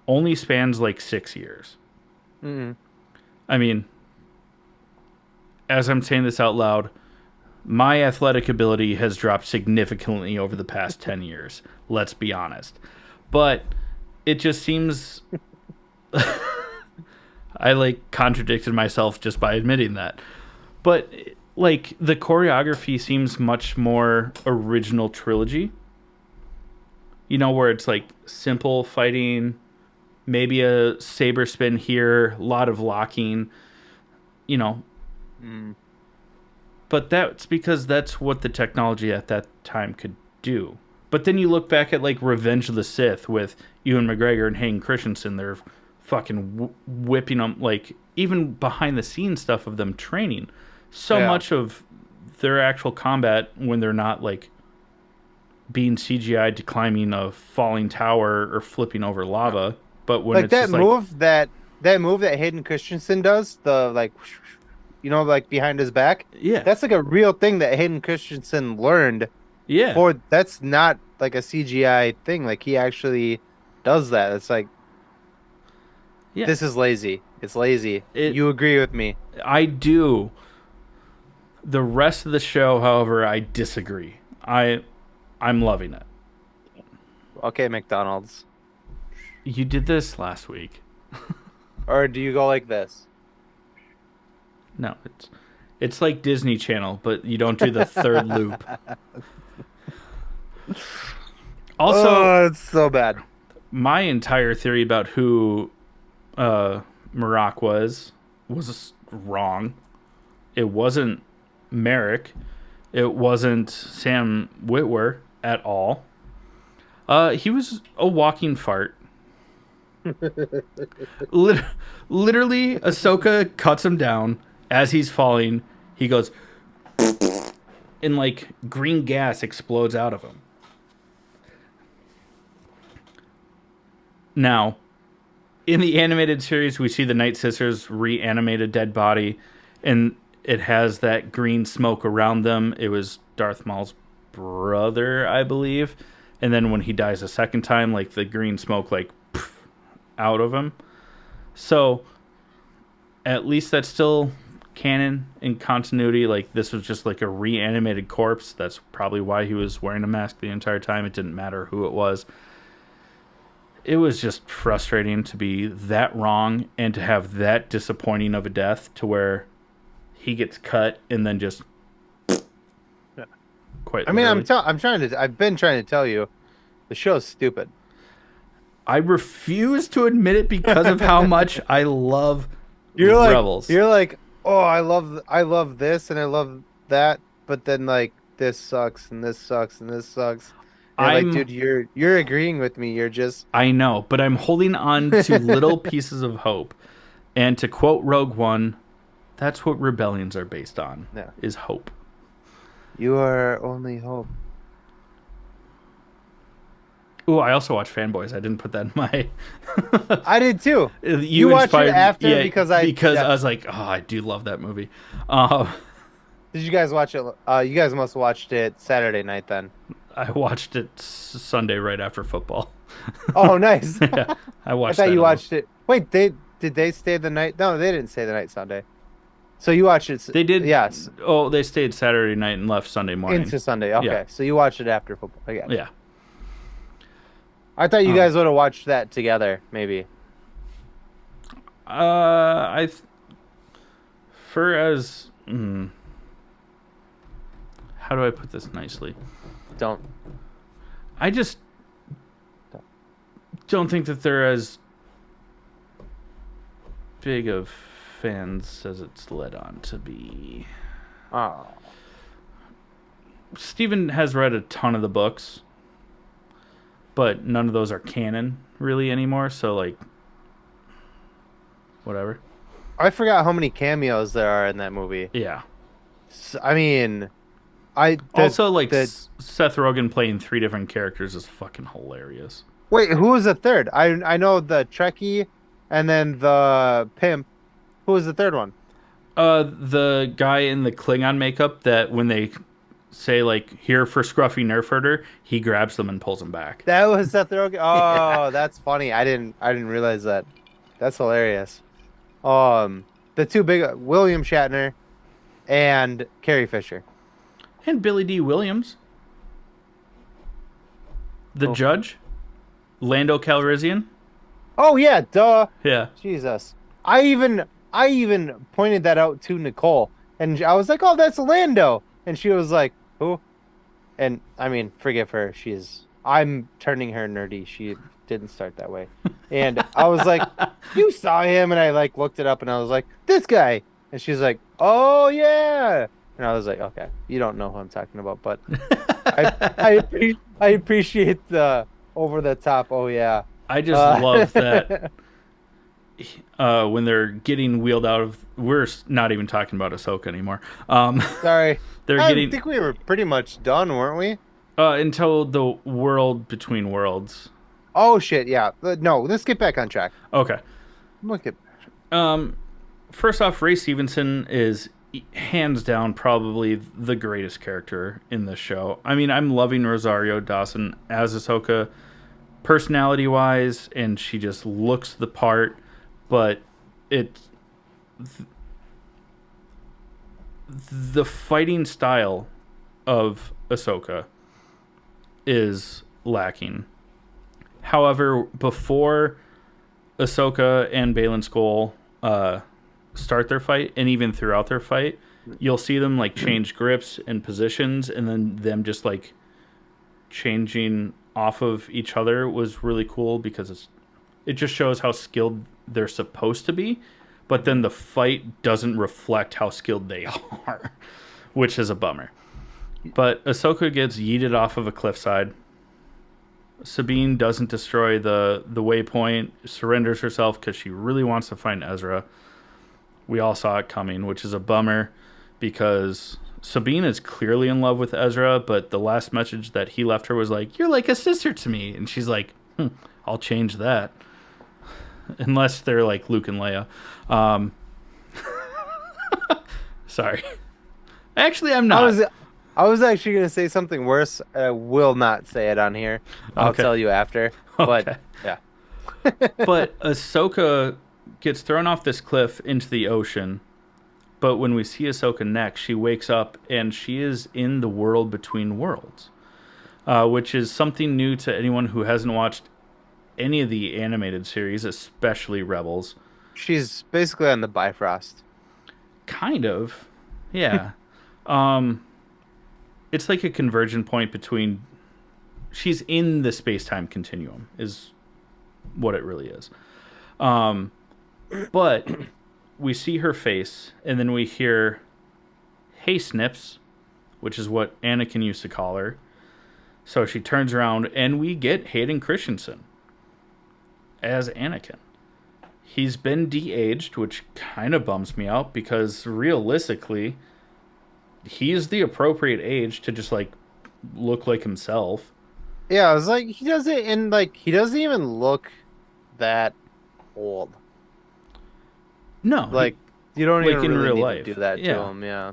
only spans like 6 years. Mm. I mean, as I'm saying this out loud, my athletic ability has dropped significantly over the past 10 years. Let's be honest. But it just seems I like contradicted myself just by admitting that. But like the choreography seems much more original trilogy. You know, where it's like simple fighting, maybe a saber spin here, a lot of locking, you know. Mm. But that's because that's what the technology at that time could do. But then you look back at like Revenge of the Sith with Ewan McGregor and Hayden Christensen. They're fucking whipping them, like even behind the scenes stuff of them training. So Yeah. much of their actual combat when they're not like being CGI to climbing a falling tower or flipping over lava, but when Like it's that just like, move that move that Hayden Christensen does, the like like behind his back. yeah, That's like a real thing that Hayden Christensen learned yeah, that's not like a CGI thing. Like he actually does that. It's like yeah. this is lazy. It's lazy. It, You agree with me. I do. The rest of the show, however, I disagree. I'm loving it. Okay, McDonald's. You did this last week. Or do you go like this? No, it's like Disney Channel, but you don't do the third loop. Also, Oh, it's so bad. my entire theory about who Marak was wrong. It wasn't Merrick. It wasn't Sam Witwer at all. He was a walking fart. Lit- Literally, Ahsoka cuts him down as he's falling. He goes, and like green gas explodes out of him. Now, in the animated series, we see the Night Sisters reanimate a dead body, and it has that green smoke around them. It was Darth Maul's brother, I believe. And then when he dies a second time, like the green smoke, like poof, out of him. So at least that's still canon in continuity. Like this was just like a reanimated corpse. That's probably why he was wearing a mask the entire time. It didn't matter who it was. It was just frustrating to be that wrong and to have that disappointing of a death to where he gets cut and then just quite I mean, literally. I've been trying to tell you, the show's stupid. I refuse to admit it because of how much I love Rebels. You're like, oh, I love this and I love that, but then like this sucks and this sucks and this sucks. And like, I'm dude, you're agreeing with me. You're just I know, but I'm holding on to little pieces of hope. And to quote Rogue One, that's what rebellions are based on, no. is hope. You are only hope. Ooh, I also watched Fanboys. I didn't put that in my. I did too. You watched it inspired, after yeah, because I was like, oh, I do love that movie. Uh, Did you guys watch it? You guys must have watched it Saturday night then. I watched it Sunday right after football. Oh, nice. Yeah, I I watched thought that. you watched it. Wait, did they stay the night? No, they didn't stay the night Sunday. So you watched it. They did. Yes, Oh, they stayed Saturday night and left Sunday morning. into Sunday. Okay, Yeah. so you watched it after football. I got you. Yeah. I thought you guys would have watched that together, maybe. I for as how do I put this nicely? Don't. I just don't think that they're as big of fans as it's led on to be. Oh, Steven has read a ton of the books, but none of those are canon really anymore, so like whatever. I forgot how many cameos there are in that movie. Yeah. I mean, Also, like Seth Rogen playing 3 different characters is fucking hilarious. wait, who was the third? I know the Trekkie, and then the pimp. Who was the third one? The guy in the Klingon makeup that when they say like here for Scruffy Nerf Herder, he grabs them and pulls them back. That was Seth Rogen. Oh, Yeah. that's funny. I didn't realize that. That's hilarious. The two big William Shatner and Carrie Fisher. And Billy D. Williams, the Oh. judge, Lando Calrissian. Oh yeah, duh. Yeah. Jesus. I even pointed that out to Nicole, and I was like, "Oh, that's Lando," and she was like, "Who?" And I mean, forgive her. I'm turning her nerdy. She didn't start that way, and I was like, "You saw him," and I like looked it up, and I was like, "This guy," and she's like, "Oh yeah," and I was like, "Okay, you don't know who I'm talking about, but I appreciate the over the top. Oh yeah." I just love that when they're getting wheeled out of. We're not even talking about Ahsoka anymore. Sorry. They're I getting think we were pretty much done, weren't we? until the world between worlds. Oh shit, yeah. No, let's get back on track. Okay. Look at First off, Ray Stevenson is hands down probably the greatest character in this show. I mean, I'm loving Rosario Dawson as Ahsoka personality wise, and she just looks the part, but the fighting style of Ahsoka is lacking. However, before Ahsoka and Baylan Skoll start their fight, and even throughout their fight, you'll see them like change grips and positions, and then them just like changing off of each other was really cool because it just shows how skilled they're supposed to be, but then the fight doesn't reflect how skilled they are, which is a bummer. But Ahsoka gets yeeted off of a cliffside. Sabine doesn't destroy the waypoint, surrenders herself because she really wants to find Ezra. We all saw it coming, which is a bummer because Sabine is clearly in love with Ezra, but the last message that he left her was like, "You're like a sister to me," and she's like, "I'll change that." Unless they're like Luke and Leia. Um, sorry. Actually, I'm not. I was actually gonna say something worse. I will not say it on here. I'll tell you after. But Okay. yeah. But Ahsoka gets thrown off this cliff into the ocean. But when we see Ahsoka next, she wakes up and she is in the world between worlds, which is something new to anyone who hasn't watched any of the animated series, especially Rebels. She's basically on the Bifrost. Kind of, yeah. um, it's like a convergent point between. She's in the space time continuum, is what it really is. But we see her face, and then we hear, "Hey, Snips," which is what Anakin used to call her. So she turns around, and we get Hayden Christensen as Anakin. He's been de-aged, which kind of bums me out because realistically, he is the appropriate age to just like look like himself. Yeah, I was like, he doesn't, and like he doesn't even look that old. No, Like you don't like even in really real need life. to do that to Yeah. him. Yeah.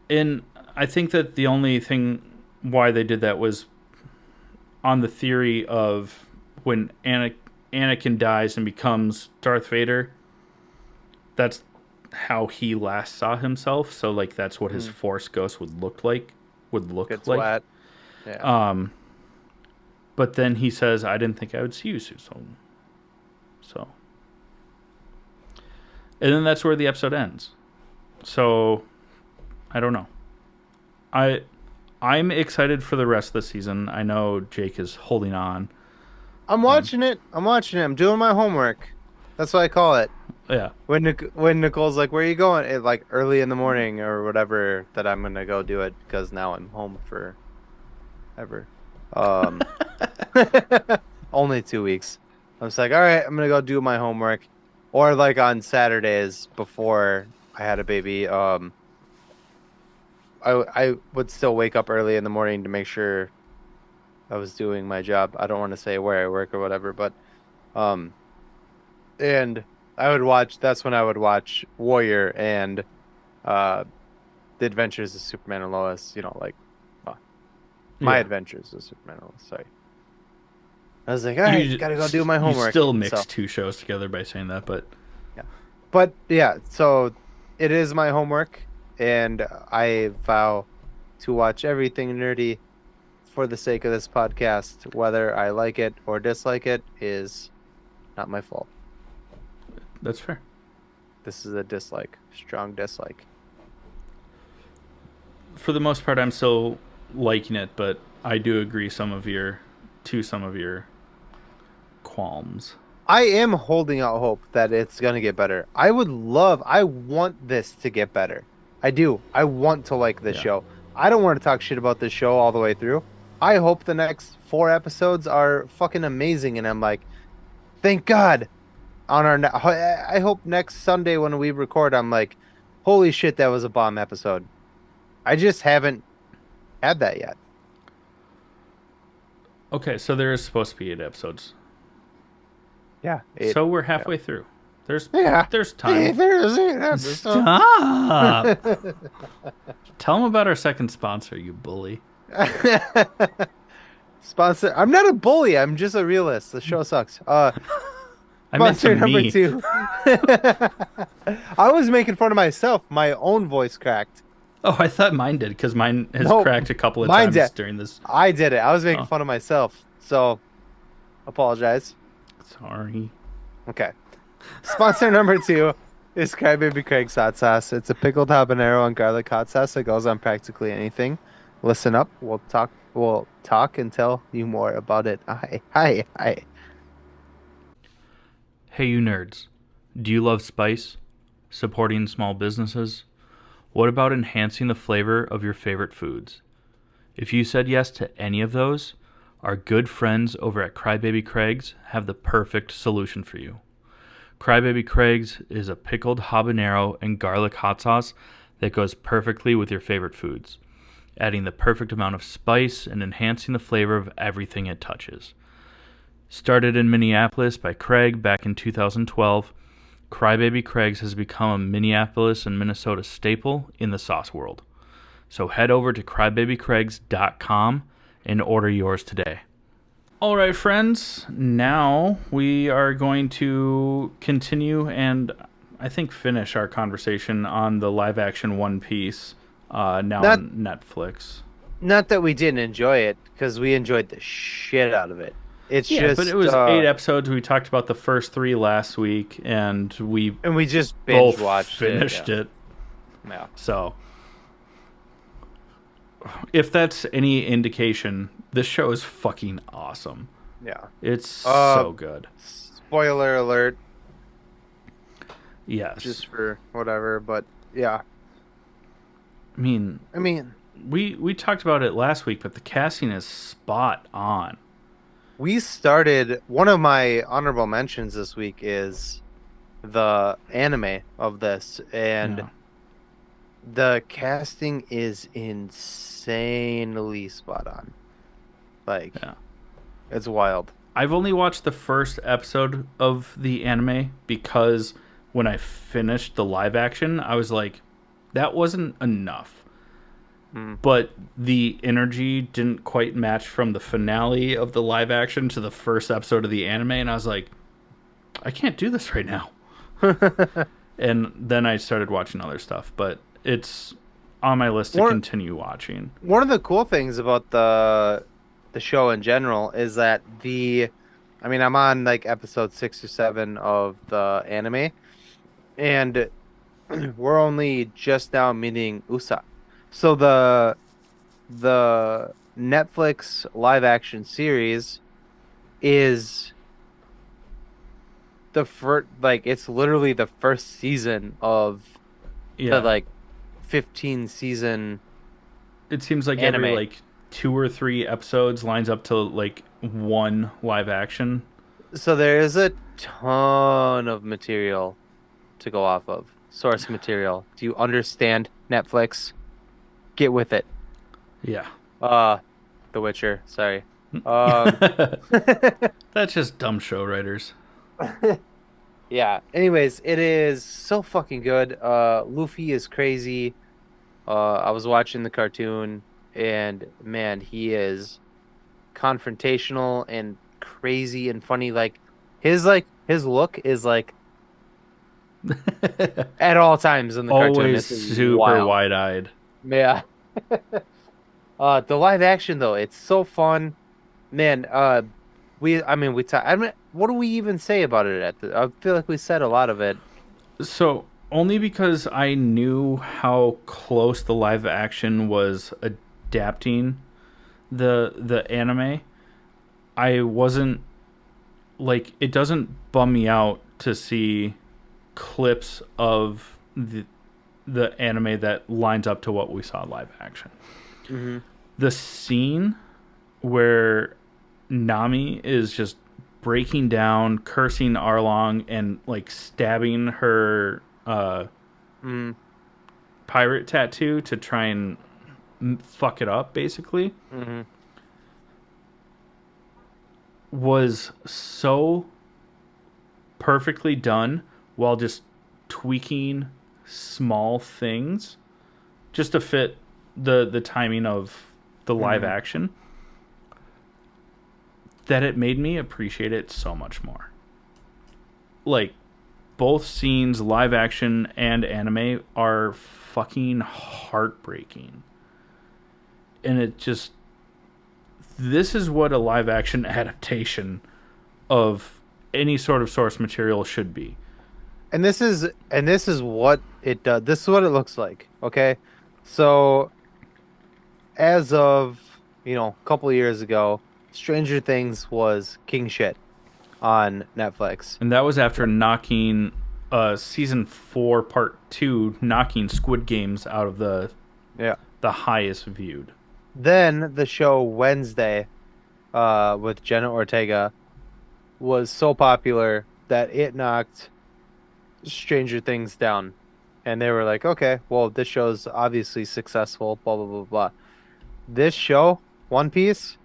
And I think that the only thing why they did that was on the theory of when Anakin dies and becomes Darth Vader. That's how he last saw himself. So like that's what his Force ghost would look like. Gets wet. Yeah. But then he says, "I didn't think I would see you so soon." So, and then that's where the episode ends. So, I don't know. I'm excited for the rest of the season. I know Jake is holding on. I'm watching it. I'm doing my homework. That's what I call it. Yeah. When Nicole's like, "Where are you going?" It like early in the morning or whatever, that I'm gonna go do it because now I'm home for ever. Um, only 2 weeks. I was like, all right, I'm gonna go do my homework, or like on Saturdays before I had a baby. I would still wake up early in the morning to make sure I was doing my job. I don't want to say where I work or whatever, but um, and I would watch. That's when I would watch Warrior and uh, The Adventures of Superman and Lois. You know, like My Adventures of Superman and Lois. Sorry. I was like, all right, gotta go do my homework. You still mix two shows together by saying that, but yeah, but yeah. So it is my homework, and I vow to watch everything nerdy for the sake of this podcast. Whether I like it or dislike it is not my fault. That's fair. This is a dislike, strong dislike. For the most part, I'm still liking it, but I do agree some of your qualms. I am holding out hope that it's gonna get better. I want this to get better. I do. I want to like this show. I don't want to talk shit about this show all the way through. I hope the next 4 episodes are fucking amazing, and I'm like, thank God. I hope next Sunday when we record, I'm like, holy shit, that was a bomb episode. I just haven't had that yet. Okay, so there is supposed to be 8 episodes. Yeah. So we're halfway through. There's time. There's 8 episodes. Stop. Tell them about our second sponsor, you bully. Sponsor. I'm not a bully. I'm just a realist. The show sucks. I meant to number me. 2. I was making fun of myself. My own voice cracked. Oh, I thought mine did because mine has cracked a couple of times during this. I did it. I was making fun of myself. So, apologize. Sorry. Okay. Sponsor number 2 is Crybaby Craig's Hot Sauce. It's a pickled habanero and garlic hot sauce that goes on practically anything. Listen up. We'll talk and tell you more about it. Hi. Hey, you nerds. Do you love spice? Supporting small businesses? What about enhancing the flavor of your favorite foods? If you said yes to any of those, Our good friends over at Crybaby Craig's have the perfect solution for you. Crybaby Craig's is a pickled habanero and garlic hot sauce that goes perfectly with your favorite foods, adding the perfect amount of spice and enhancing the flavor of everything it touches. Started in Minneapolis by Craig back in 2012, Crybaby Craig's has become a Minneapolis and Minnesota staple in the sauce world. So head over to crybabycraigs.com and order yours today. All right, friends. Now we are going to continue and I think finish our conversation on the live-action One Piece now on Netflix. Not that we didn't enjoy it, because we enjoyed the shit out of it. It's just, but it was 8 episodes. We talked about the first 3 last week, and we just binge both watched finished it. Yeah. So, if that's any indication, this show is fucking awesome. Yeah. It's so good. Spoiler alert. Yes. Just for whatever, but yeah. I mean, we talked about it last week, but the casting is spot on. We started, one of my honorable mentions this week is the anime of this, and the casting is insanely spot on. Like, it's wild. I've only watched the first episode of the anime because when I finished the live action, I was like, that wasn't enough. But the energy didn't quite match from the finale of the live action to the first episode of the anime, and I was like, I can't do this right now. And then I started watching other stuff, but it's on my list to continue watching. One of the cool things about the show in general is that I'm on like episode 6 or 7 of the anime, and we're only just now meeting Usopp. So the Netflix live action series is the first, like, it's literally the first season of the like 15 season. It seems like anime. Every like 2 or 3 episodes lines up to like one live action. So there is a ton of material to go off of. Source material. Do you understand, Netflix? Get with it. Yeah. The Witcher. Sorry. That's just dumb show writers. Yeah. Anyways, it is so fucking good. Luffy is crazy. I was watching the cartoon, and man, he is confrontational and crazy and funny. Like his look is like at all times in the cartoon. Always super wide-eyed. Yeah. The live action though, it's so fun, man. What do we even say about it? I feel like we said a lot of it. So only because I knew how close the live action was adapting the anime, I wasn't like, it doesn't bum me out to see clips of the anime that lines up to what we saw live action. Mm-hmm. The scene where Nami is just breaking down, cursing Arlong, and like stabbing her pirate tattoo to try and fuck it up, basically, was so perfectly done while just tweaking small things just to fit the timing of the live action, that it made me appreciate it so much more. Like, both scenes, live action and anime, are fucking heartbreaking. And it just, this is what a live action adaptation of any sort of source material should be. And this is what it does. This is what it looks like. Okay, so as of a couple of years ago, Stranger Things was king shit on Netflix, and that was after knocking season 4 part 2, knocking Squid Games out of the highest viewed. Then the show Wednesday with Jenna Ortega was so popular that it knocked Stranger Things down. And they were like, okay, well, this show's obviously successful, blah, blah, blah, blah. This show, One Piece,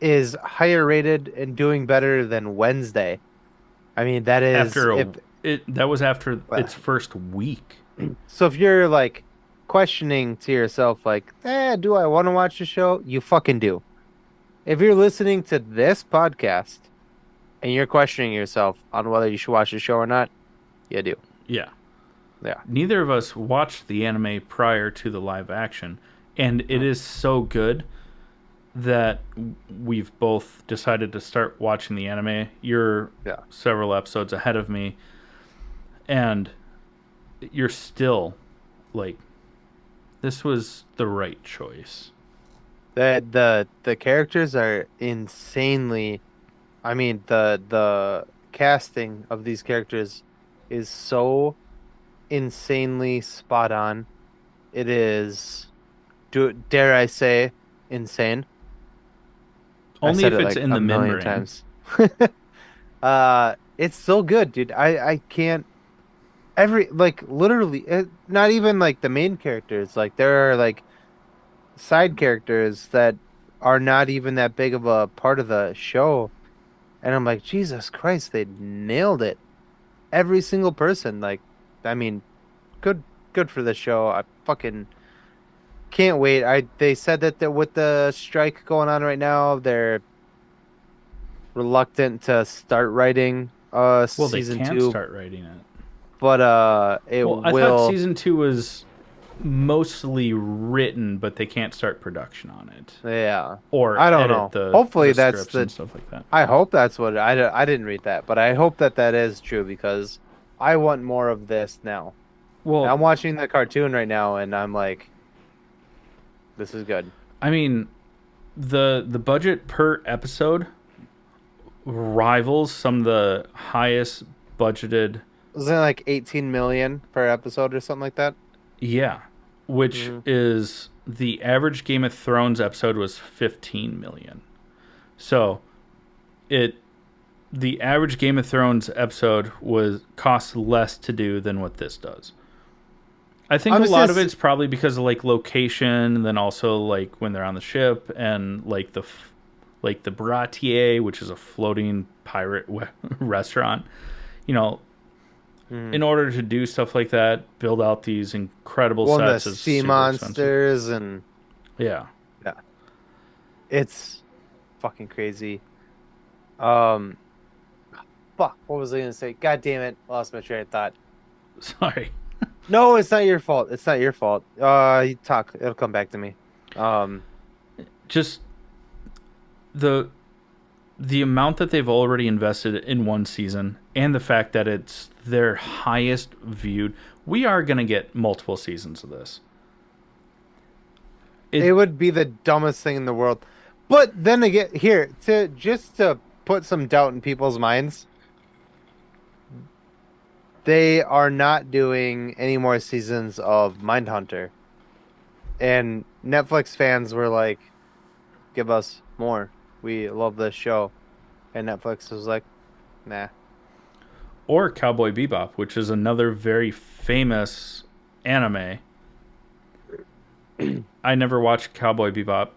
is higher rated and doing better than Wednesday. I mean, that is After if that was after uh, its first week. so if you're like questioning to yourself, like, do I want to watch the show? You fucking do. If you're listening to this podcast and you're questioning yourself on whether you should watch the show or not, you do. Yeah. Yeah. Neither of us watched the anime prior to the live action, and it is so good that we've both decided to start watching the anime. You're Yeah. several episodes ahead of me, and you're still like, this was the right choice. The characters are insanely, I mean, the casting of these characters is so insanely spot on. It is, dare I say, insane. I Only said if it it's like in a the million membrane. times. It's so good, dude. I can't like literally not even like the main characters. Like there are like side characters that are not even that big of a part of the show. And I'm like, Jesus Christ, they nailed it. Every single person. Like, I mean, good good for the show. I fucking can't wait. They said that with the strike going on right now, they're reluctant to start writing Well, they season can't two, start writing it. but it Well, I thought will. season 2 was mostly written, but they can't start production on it Yeah. or I don't edit know. Hopefully the that's scripts and the stuff like that. I hope that's what I didn't read that, but I hope that that is true because I want more of this now. And Well, I'm watching the cartoon right now and I'm like, this is good. I mean, the budget per episode rivals some of the highest budgeted. Isn't it like 18 million per episode or something like that? Yeah, which Hmm. is the average Game of Thrones episode was 15 million. So, it the average Game of Thrones episode was cost less to do than what this does. I think I'm a just lot of gonna it's probably because of like location, and then also like when they're on the ship and like like the Bratier, which is a floating pirate restaurant. You know, Mhm. in order to do stuff like that, build out these incredible Well, and the sets is sea super expensive. monsters and Yeah. yeah, it's fucking crazy. Um, fuck, what was I gonna say? God damn it, lost my train of thought. Sorry. No, it's not your fault. It's not your fault. You talk. It'll come back to me. Um, Just the amount that they've already invested in one season and the fact that it's their highest viewed. We are going to get multiple seasons of this. it would be the dumbest thing in the world. But then again, here to put some doubt in people's minds, they are not doing any more seasons of Mindhunter. And Netflix fans were like, "Give us more. We love this show." And Netflix was like, "Nah." Or Cowboy Bebop, which is another very famous anime. I never watched Cowboy Bebop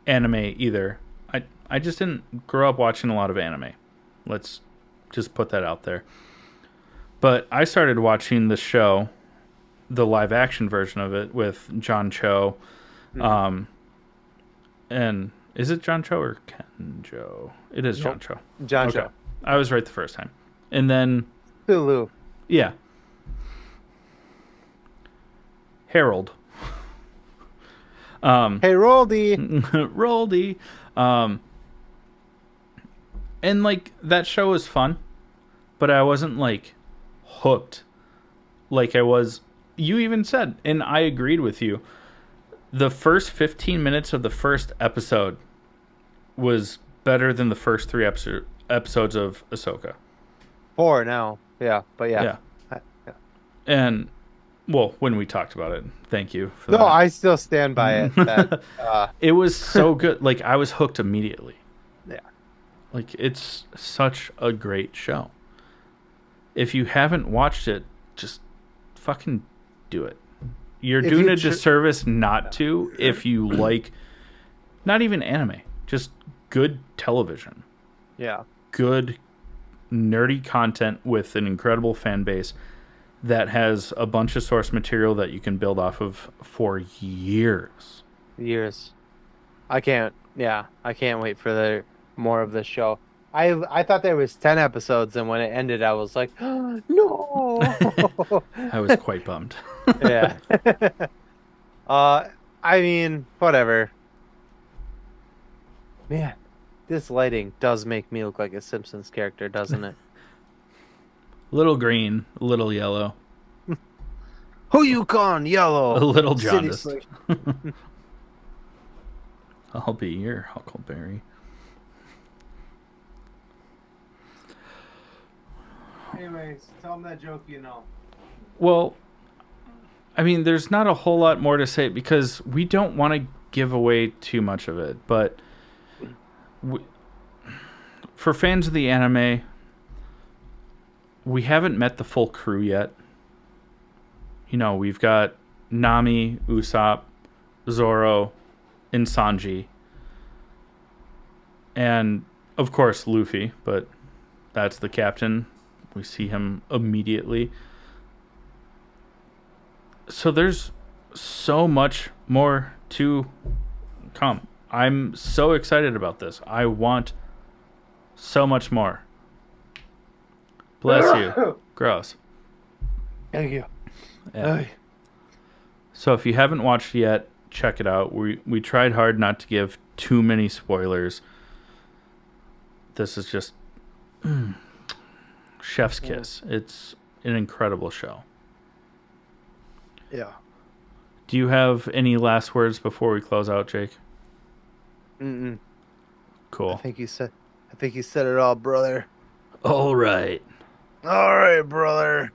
anime either. I just didn't grow up watching a lot of anime. Let's just put that out there. But I started watching the show, the live action version of it with John Cho. Mhm. And is it John Cho or Ken Cho? It is John Nope. Cho. John Okay. Cho. I was right the first time. And then, Hulu. yeah, Harold. Hey, Roldy. Roldy. And like that show was fun, but I wasn't like hooked like I was. You even said, and I agreed with you. The first 15 minutes of the first episode was better than the first three episodes of Ahsoka. 4 now. Yeah, but yeah. Yeah. Yeah. And Well, when we talked about it, thank you for No, that. I still stand by it. That It was so good. Like, I was hooked immediately. yeah. Like, it's such a great show. If you haven't watched it, just fucking do it. You're If doing you a disservice not to if you like not even anime, just good television, yeah. good nerdy content with an incredible fan base that has a bunch of source material that you can build off of for years. Years. I can't. Yeah, I can't wait for the more of the show. I thought there was 10 episodes, and when it ended, I was like, no. I was quite bummed. Yeah. Uh, I mean, whatever. Man, this lighting does make me look like a Simpsons character, doesn't it? Little green, a little yellow, Who you con a yellow little city jaundiced. slick. I'll be your Huckleberry. Anyways, tell them that joke you know. Well, I mean, there's not a whole lot more to say because we don't want to give away too much of it. But we, for fans of the anime, we haven't met the full crew yet. You know, we've got Nami, Usopp, Zoro, and Sanji. And, of course, Luffy, but that's the captain. We see him immediately. So there's so much more to come. I'm so excited about this. I want so much more. Bless you. Gross. Thank you. Yeah. So if you haven't watched it yet, check it out. We tried hard not to give too many spoilers. This is just chef's kiss. It's an incredible show. Yeah. Do you have any last words before we close out, Jake? Mm-mm. Cool. I think you said it all, brother. All right. All right, brother.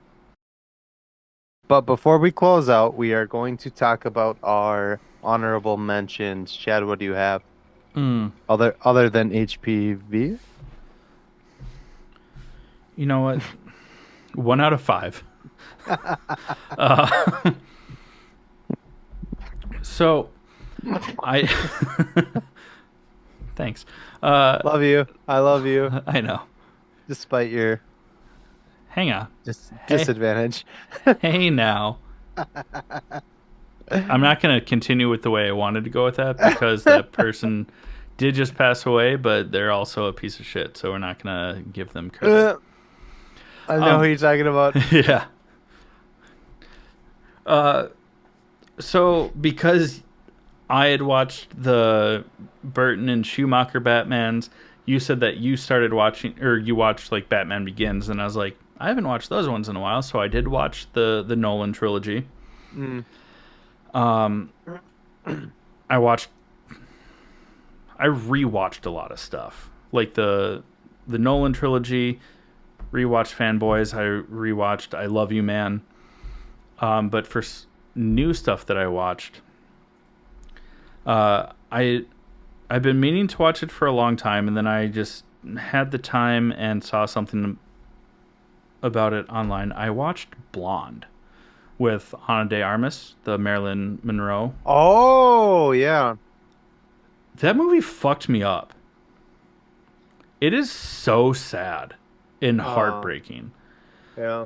But before we close out, we are going to talk about our honorable mentions. Chad, what do you have? Other than HPV? You know what? 1 out of 5. uh, so, I... Thanks. Love you. I love you. I know. Despite your Hang on. disadvantage. Hey now. I'm not going to continue with the way I wanted to go with that because that person did just pass away, but they're also a piece of shit, so we're not going to give them credit. I know who you're talking about. Yeah. So because I had watched the Burton and Schumacher Batmans, you said that you started watching, or you watched like Batman Begins, and I was like, I haven't watched those ones in a while, so I did watch the Nolan trilogy. I rewatched a lot of stuff, like the Nolan trilogy. Rewatched Fanboys. I rewatched I Love You Man. But for new stuff that I watched, I've been meaning to watch it for a long time, and then I just had the time and saw something about it online. I watched Blonde with Ana de Armas, the Marilyn Monroe. Oh, yeah. That movie fucked me up. It is so sad and heartbreaking. Yeah.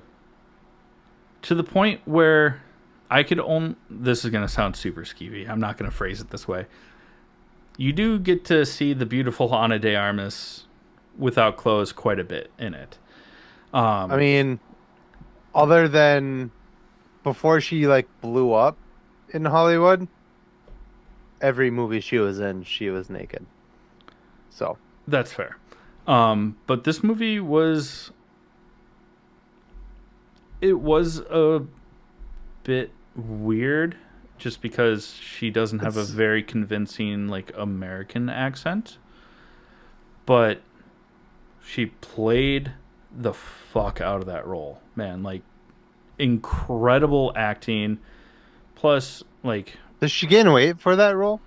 To the point where I could only... This is going to sound super skeevy. I'm not going to phrase it this way. You do get to see the beautiful Ana de Armas without clothes quite a bit in it. I mean, other than before she like blew up in Hollywood, every movie she was in, she was naked. So that's fair. But this movie was... It was a bit weird just because she doesn't have a very convincing like American accent. But she played the fuck out of that role. Man, like incredible acting. Plus, like, Does she gain weight for that role?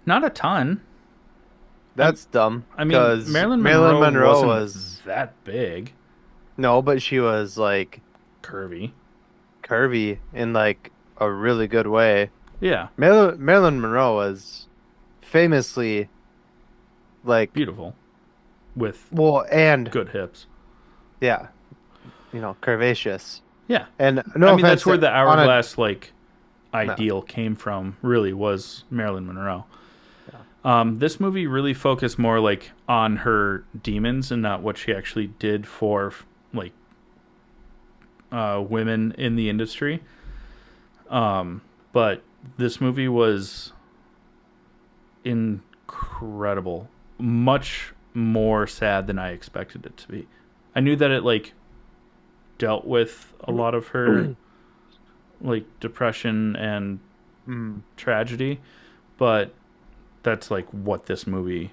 not a ton. I'm, That's dumb. I mean, Because Marilyn Marilyn Monroe Monroe wasn't was that big, no, but she was like curvy. curvy in like a really good way. Yeah, Marilyn Monroe was famously like beautiful with well and good hips. yeah, curvaceous. Yeah, And I no mean offense that's where to the on a hourglass like no. ideal came from. Really was Marilyn Monroe. Yeah. This movie really focused more like on her demons and not what she actually did for like women in the industry. But this movie was incredible, much more sad than I expected it to be. I knew that it like dealt with a lot of her like depression and Mm. tragedy, but that's like what this movie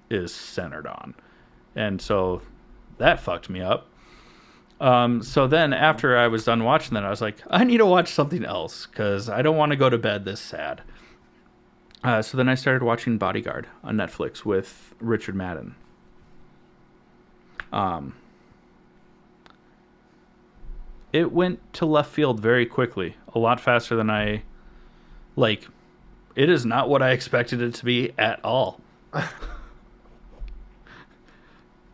is centered on. And so that fucked me up. So then after I was done watching that, I was like, I need to watch something else because I don't want to go to bed this sad. So then I started watching Bodyguard on Netflix with Richard Madden. Um, it went to left field very quickly, a lot faster than I like. It is not what I expected it to be at all.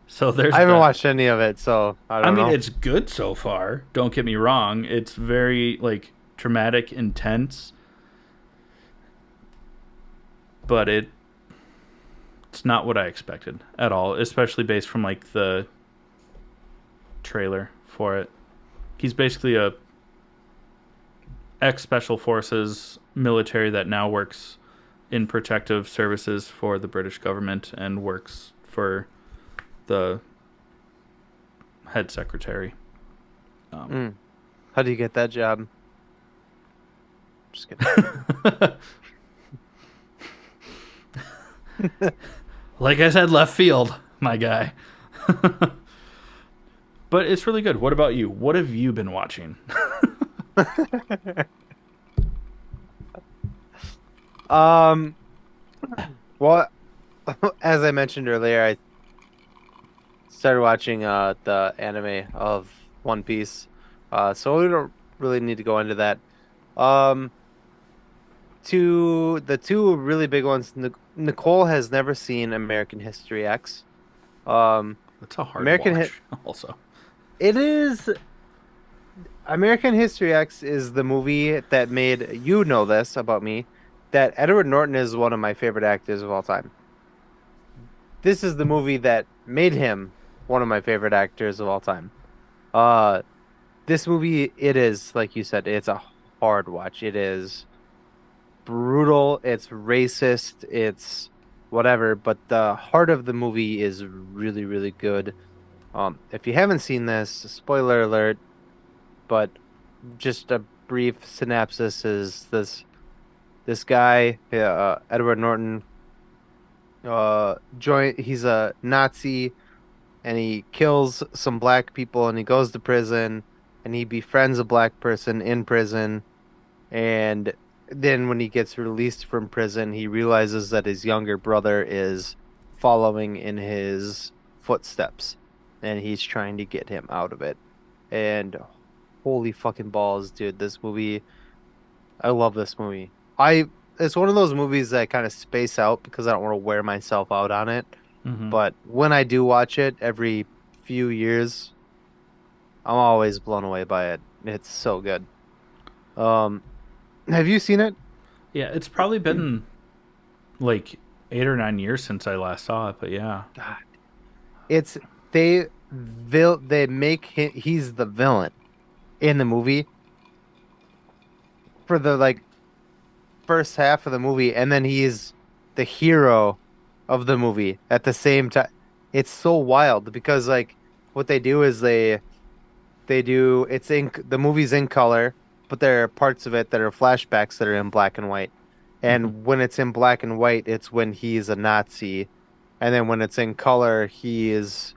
So there's I haven't that. watched any of it, so I I don't mean, know. it's good so far. Don't get me wrong. It's very like dramatic, intense, but it's not what I expected at all, especially based from like the trailer for it. He's basically a ex special forces military that now works in protective services for the British government and works for the head secretary. Um, Mm. How do you get that job? Just kidding. like I said, left field, my guy. But it's really good. What about you? What have you been watching? Um, well, as I mentioned earlier, I started watching the anime of One Piece. So we don't really need to go into that. Um, the two really big ones. Nicole has never seen American History X. Um, That's a hard American Hit. watch, also. It is American History X is the movie that made you know this about me that Edward Norton is one of my favorite actors of all time. This is the movie that made him one of my favorite actors of all time. Uh, this movie, it is, like you said, it's a hard watch. It is brutal, it's racist, it's whatever, but the heart of the movie is really, really good. If you haven't seen this, spoiler alert, but just a brief synopsis is this guy, Edward Norton, he's a Nazi and he kills some black people and he goes to prison and he befriends a black person in prison and then when he gets released from prison he realizes that his younger brother is following in his footsteps and he's trying to get him out of it. And holy fucking balls, dude, this movie, I love this movie. I It's one of those movies that I kind of space out because I don't want to wear myself out on it. Hmm. But when I do watch it every few years, I'm always blown away by it. It's so good. Um, have you seen it? Yeah, it's probably been like 8 or 9 years since I last saw it, but yeah. God, it's they make he's the villain in the movie for the like first half of the movie, and then he's the hero of the movie at the same time. It's so wild because like what they do is they do it's in the movie's in color, but there are parts of it that are flashbacks that are in black and white. Hmm. And when it's in black and white, it's when he's a Nazi, and then when it's in color, he is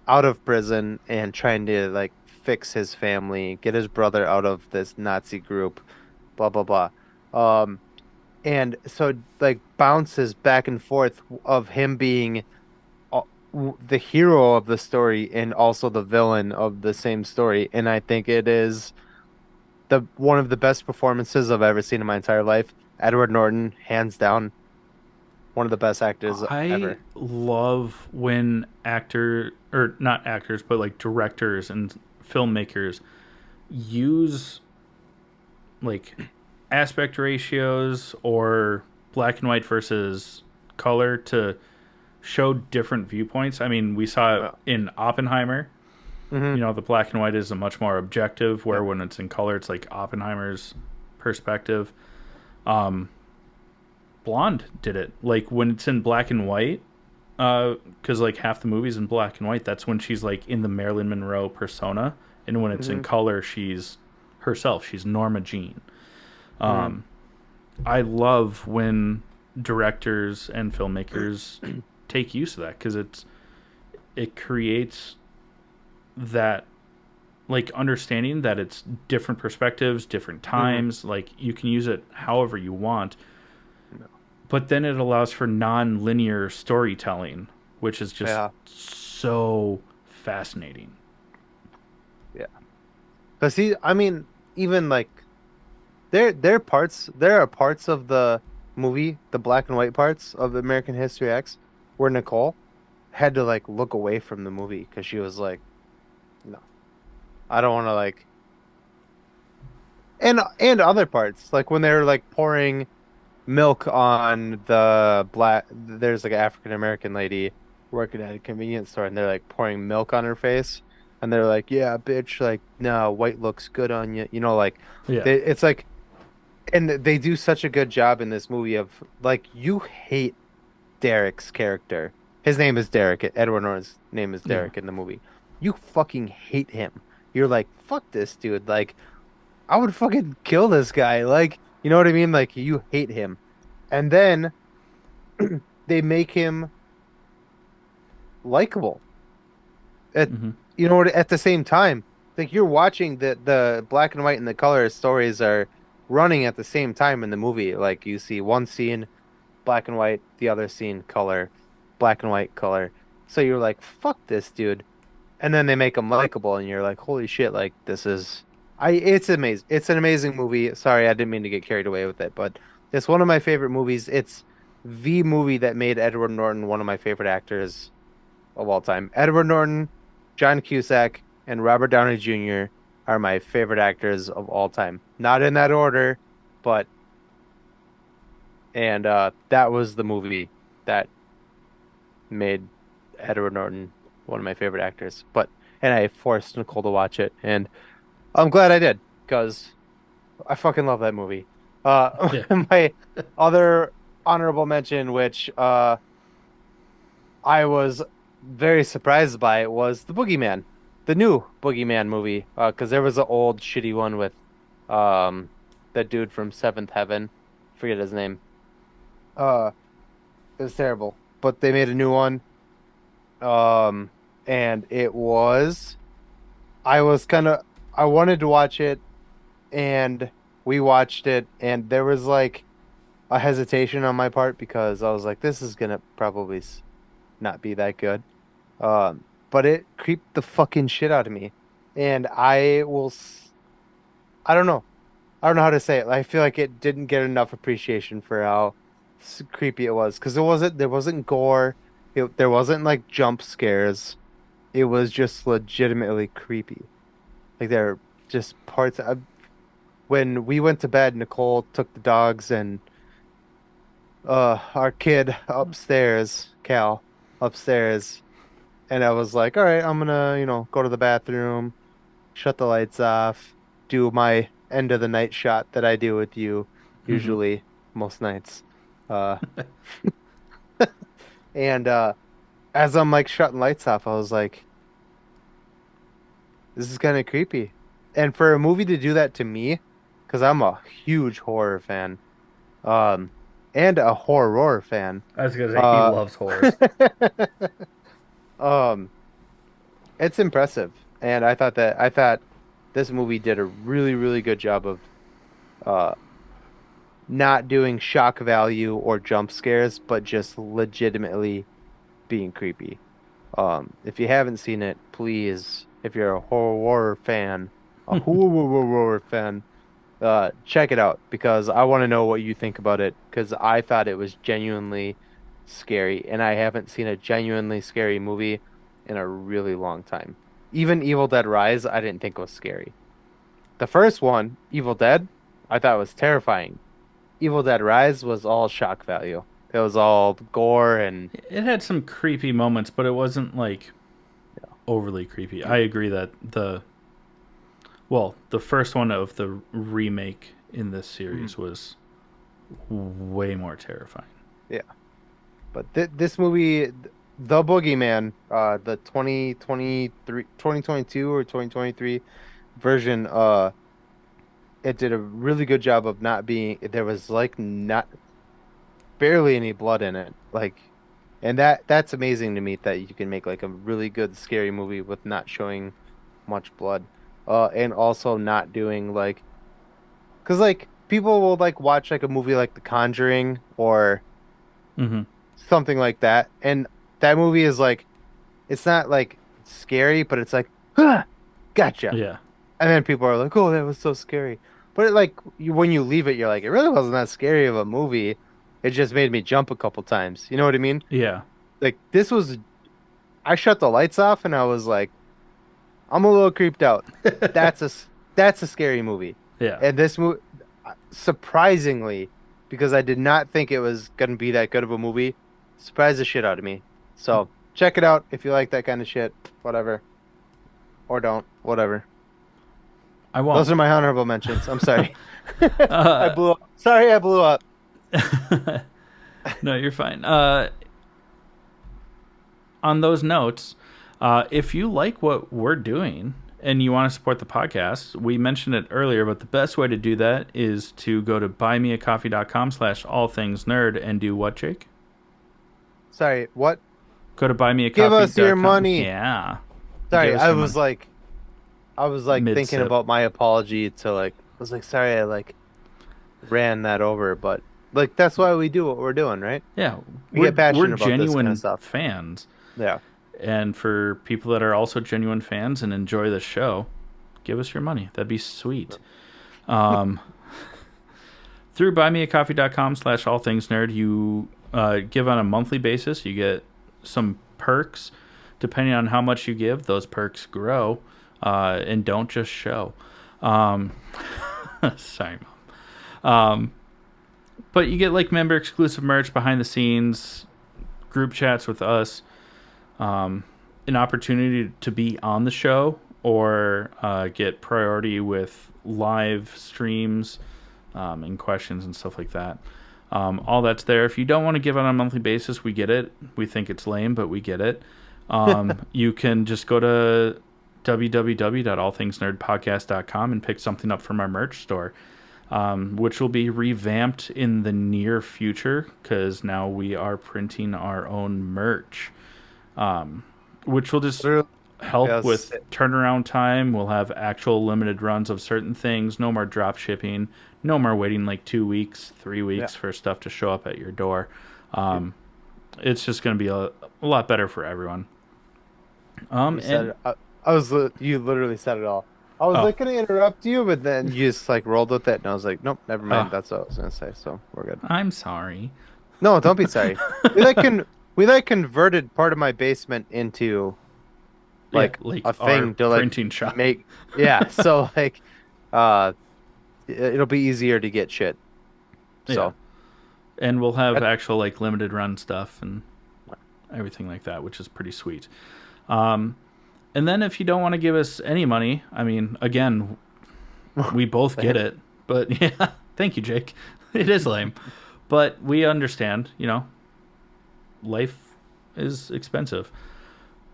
out of prison and trying to like fix his family, get his brother out of this Nazi group, blah blah blah. Um, and so like bounces back and forth of him being uh, the hero of the story and also the villain of the same story. And I think it is the one of the best performances I've ever seen in my entire life. Edward Norton, hands down, one of the best actors I ever. love when actor or not actors, but like directors and filmmakers use like aspect ratios or black and white versus color to show different viewpoints. I mean, we saw it Yeah. in Oppenheimer. Hmm. The black and white is a much more objective, where Yep. when it's in color, it's like Oppenheimer's perspective. Um, Blonde did it. Like when it's in black and white, because like half the movie's in black and white. That's when she's like in the Marilyn Monroe persona, and when it's in Hmm. color, she's herself. She's Norma Jean. Hmm. I love when directors and filmmakers take use of that because it creates that like understanding that it's different perspectives, different Hmm. times. Like you can use it however you want, but then it allows for non-linear storytelling, which is just Yeah. so fascinating. Yeah. Because he, I mean, even like there are parts of the movie, the black and white parts of American History X, where Nicole had to like look away from the movie because she was like, no, I don't want to like, and other parts like when they're like pouring milk on the black. There's like an African American lady working at a convenience store, and they're like pouring milk on her face, and they're like, "Yeah, bitch, like, no, white looks good on you." Like Yeah. it's like, and they do such a good job in this movie of like you hate Derek's character. His name is Derek. Edward Norton's name is Yeah. Derek in the movie. You fucking hate him. You're like, fuck this dude. Like, I would fucking kill this guy. Like, you know what I mean? Like, you hate him. And then they make him likable. At Mm-hmm. at the same time, like you're watching the black and white and the color stories are running at the same time in the movie. Like you see one scene black and white, the other scene color, black and white color. So you're like, fuck this dude. And then they make him likable and you're like, holy shit, like this is it's amazing. It's an amazing movie. Sorry, I didn't mean to get carried away with it, but it's one of my favorite movies. It's the movie that made Edward Norton one of my favorite actors of all time. Edward Norton, John Cusack, and Robert Downey Jr. are my favorite actors of all time. Not in that order, but and that was the movie that made Edward Norton one of my favorite actors. And I forced Nicole to watch it, and I'm glad I did because I fucking love that movie. Yeah. My other honorable mention, which I was very surprised by, was the Boogeyman, the new Boogeyman movie. Because there was an old shitty one with um that dude from Seventh Heaven, forget his name. Uh, it was terrible, but they made a new one. Um, and it was I was kind of I wanted to watch it, and we watched it, and there was like a hesitation on my part because I was like, this is gonna probably not be that good. But it creeped the fucking shit out of me, and I don't know. I don't know how to say it. I feel like it didn't get enough appreciation for how creepy it was because there wasn't gore. There wasn't like jump scares. It was just legitimately creepy. Like there are just parts when we went to bed, Nicole took the dogs and our kid upstairs, Cal, upstairs, and I was like, all right, I'm gonna, go to the bathroom, shut the lights off, do my end of the night shot that I do with you Mm-hmm. usually most nights. Uh and as I'm like shutting lights off, I was like, this is kind of creepy. And for a movie to do that to me, because I'm a huge horror fan, um, and a horror fan, I was gonna say he uh, loves horrors. um, it's impressive. And I thought this movie did a really, really good job of uh not doing shock value or jump scares, but just legitimately being creepy. If you haven't seen it, please, if you're a horror fan, horror fan, check it out because I want to know what you think about it because I thought it was genuinely scary, and I haven't seen a genuinely scary movie in a really long time. Even Evil Dead Rise, I didn't think was scary. The first one, Evil Dead, I thought was terrifying. Evil Dead Rise was all shock value. It was all gore and It had some creepy moments, but it wasn't like overly creepy. I agree that the first one of the remake in this series was way more terrifying. yeah. But this movie, The Boogeyman, the 2022 or 2023 version, it did a really good job of not being, there was like not barely any blood in it. Like, and that's amazing to me that you can make like a really good scary movie with not showing much blood. And also not doing like, because like people will like watch like a movie like The Conjuring or Mm-hmm. something like that, and that movie is like, it's not like scary, but it's like, ah, gotcha. Yeah. And then people are like, oh, that was so scary. But it, like when you leave it, you're like, it really wasn't that scary of a movie. It just made me jump a couple times. You know what I mean? Yeah. Like this was, I shut the lights off and I was like, I'm a little creeped out. That's a that's a scary movie. Yeah. And this movie, surprisingly, because I did not think it was gonna be that good of a movie, surprised the shit out of me. So check it out if you like that kind of shit. Whatever. Or don't. Whatever. I Those won't. are my honorable mentions. I'm sorry. I Uh, blew up. Sorry, I blew up. no, you're fine. On those notes, if you like what we're doing and you want to support the podcast, we mentioned it earlier, but the best way to do that is to go to buymeacoffee.com/allthingsnerd and do what, Jake? Sorry. What? Go to Give us your buymeacoffee.com. money. Yeah. Give Sorry, us your money. I was like Mid thinking sip. about my apology to like, I was like, sorry, I like ran that over, but like that's why we do what we're doing, right? Yeah. We get We're passionate about this kind of genuine stuff. fans. Yeah. And for people that are also genuine fans and enjoy the show, give us your money. That'd be sweet. Um, through buymeacoffee.com/allthingsnerd, you give on a monthly basis. You get some perks. Depending on how much you give, those perks grow and don't just show. Um, sorry, Mom. But you get like member exclusive merch, behind the scenes, group chats with us, an opportunity to be on the show or get priority with live streams and questions and stuff like that. All that's there. If you don't want to give it on a monthly basis, we get it. We think it's lame, but we get it. You can just go to www.allthingsnerdpodcast.com and pick something up from our merch store, which will be revamped in the near future because now we are printing our own merch, which will just Literally, help yes. with turnaround time. We'll have actual limited runs of certain things. No more drop shipping. No more waiting like 2 weeks, 3 Yeah. weeks for stuff to show up at your door. It's just going to be a lot better for everyone. You said And it. You literally said it all. I was oh, like gonna interrupt you, but then you just like rolled with it, and I was like, nope, never mind. oh, That's what I was gonna say. So we're good. I'm sorry. No, don't be sorry. We like converted part of my basement into Yeah, like like a our thing to like printing shop. make. Yeah, so like uh it'll be easier to get shit. Yeah, So and we'll have that, actual like limited run stuff and everything like that, which is pretty sweet. Um, and then if you don't want to give us any money, I mean, again, we both get it. But yeah, thank you, Jake. It is lame, but we understand. Life is expensive.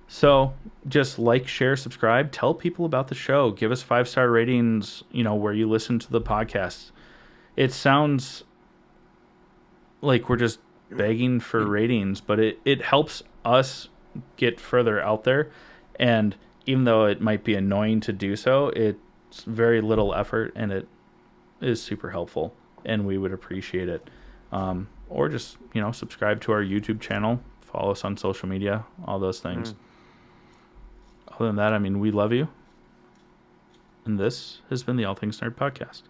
So just like, share, subscribe, tell people about the show, give us 5-star ratings. Where you listen to the podcast. It sounds like we're just begging for ratings, but it helps us get further out there. And even though it might be annoying to do so, it's very little effort and it is super helpful, and we would appreciate it. Or just, subscribe to our YouTube channel, follow us on social media, all those things. Other than that, I mean, we love you. And this has been the All Things Nerd Podcast.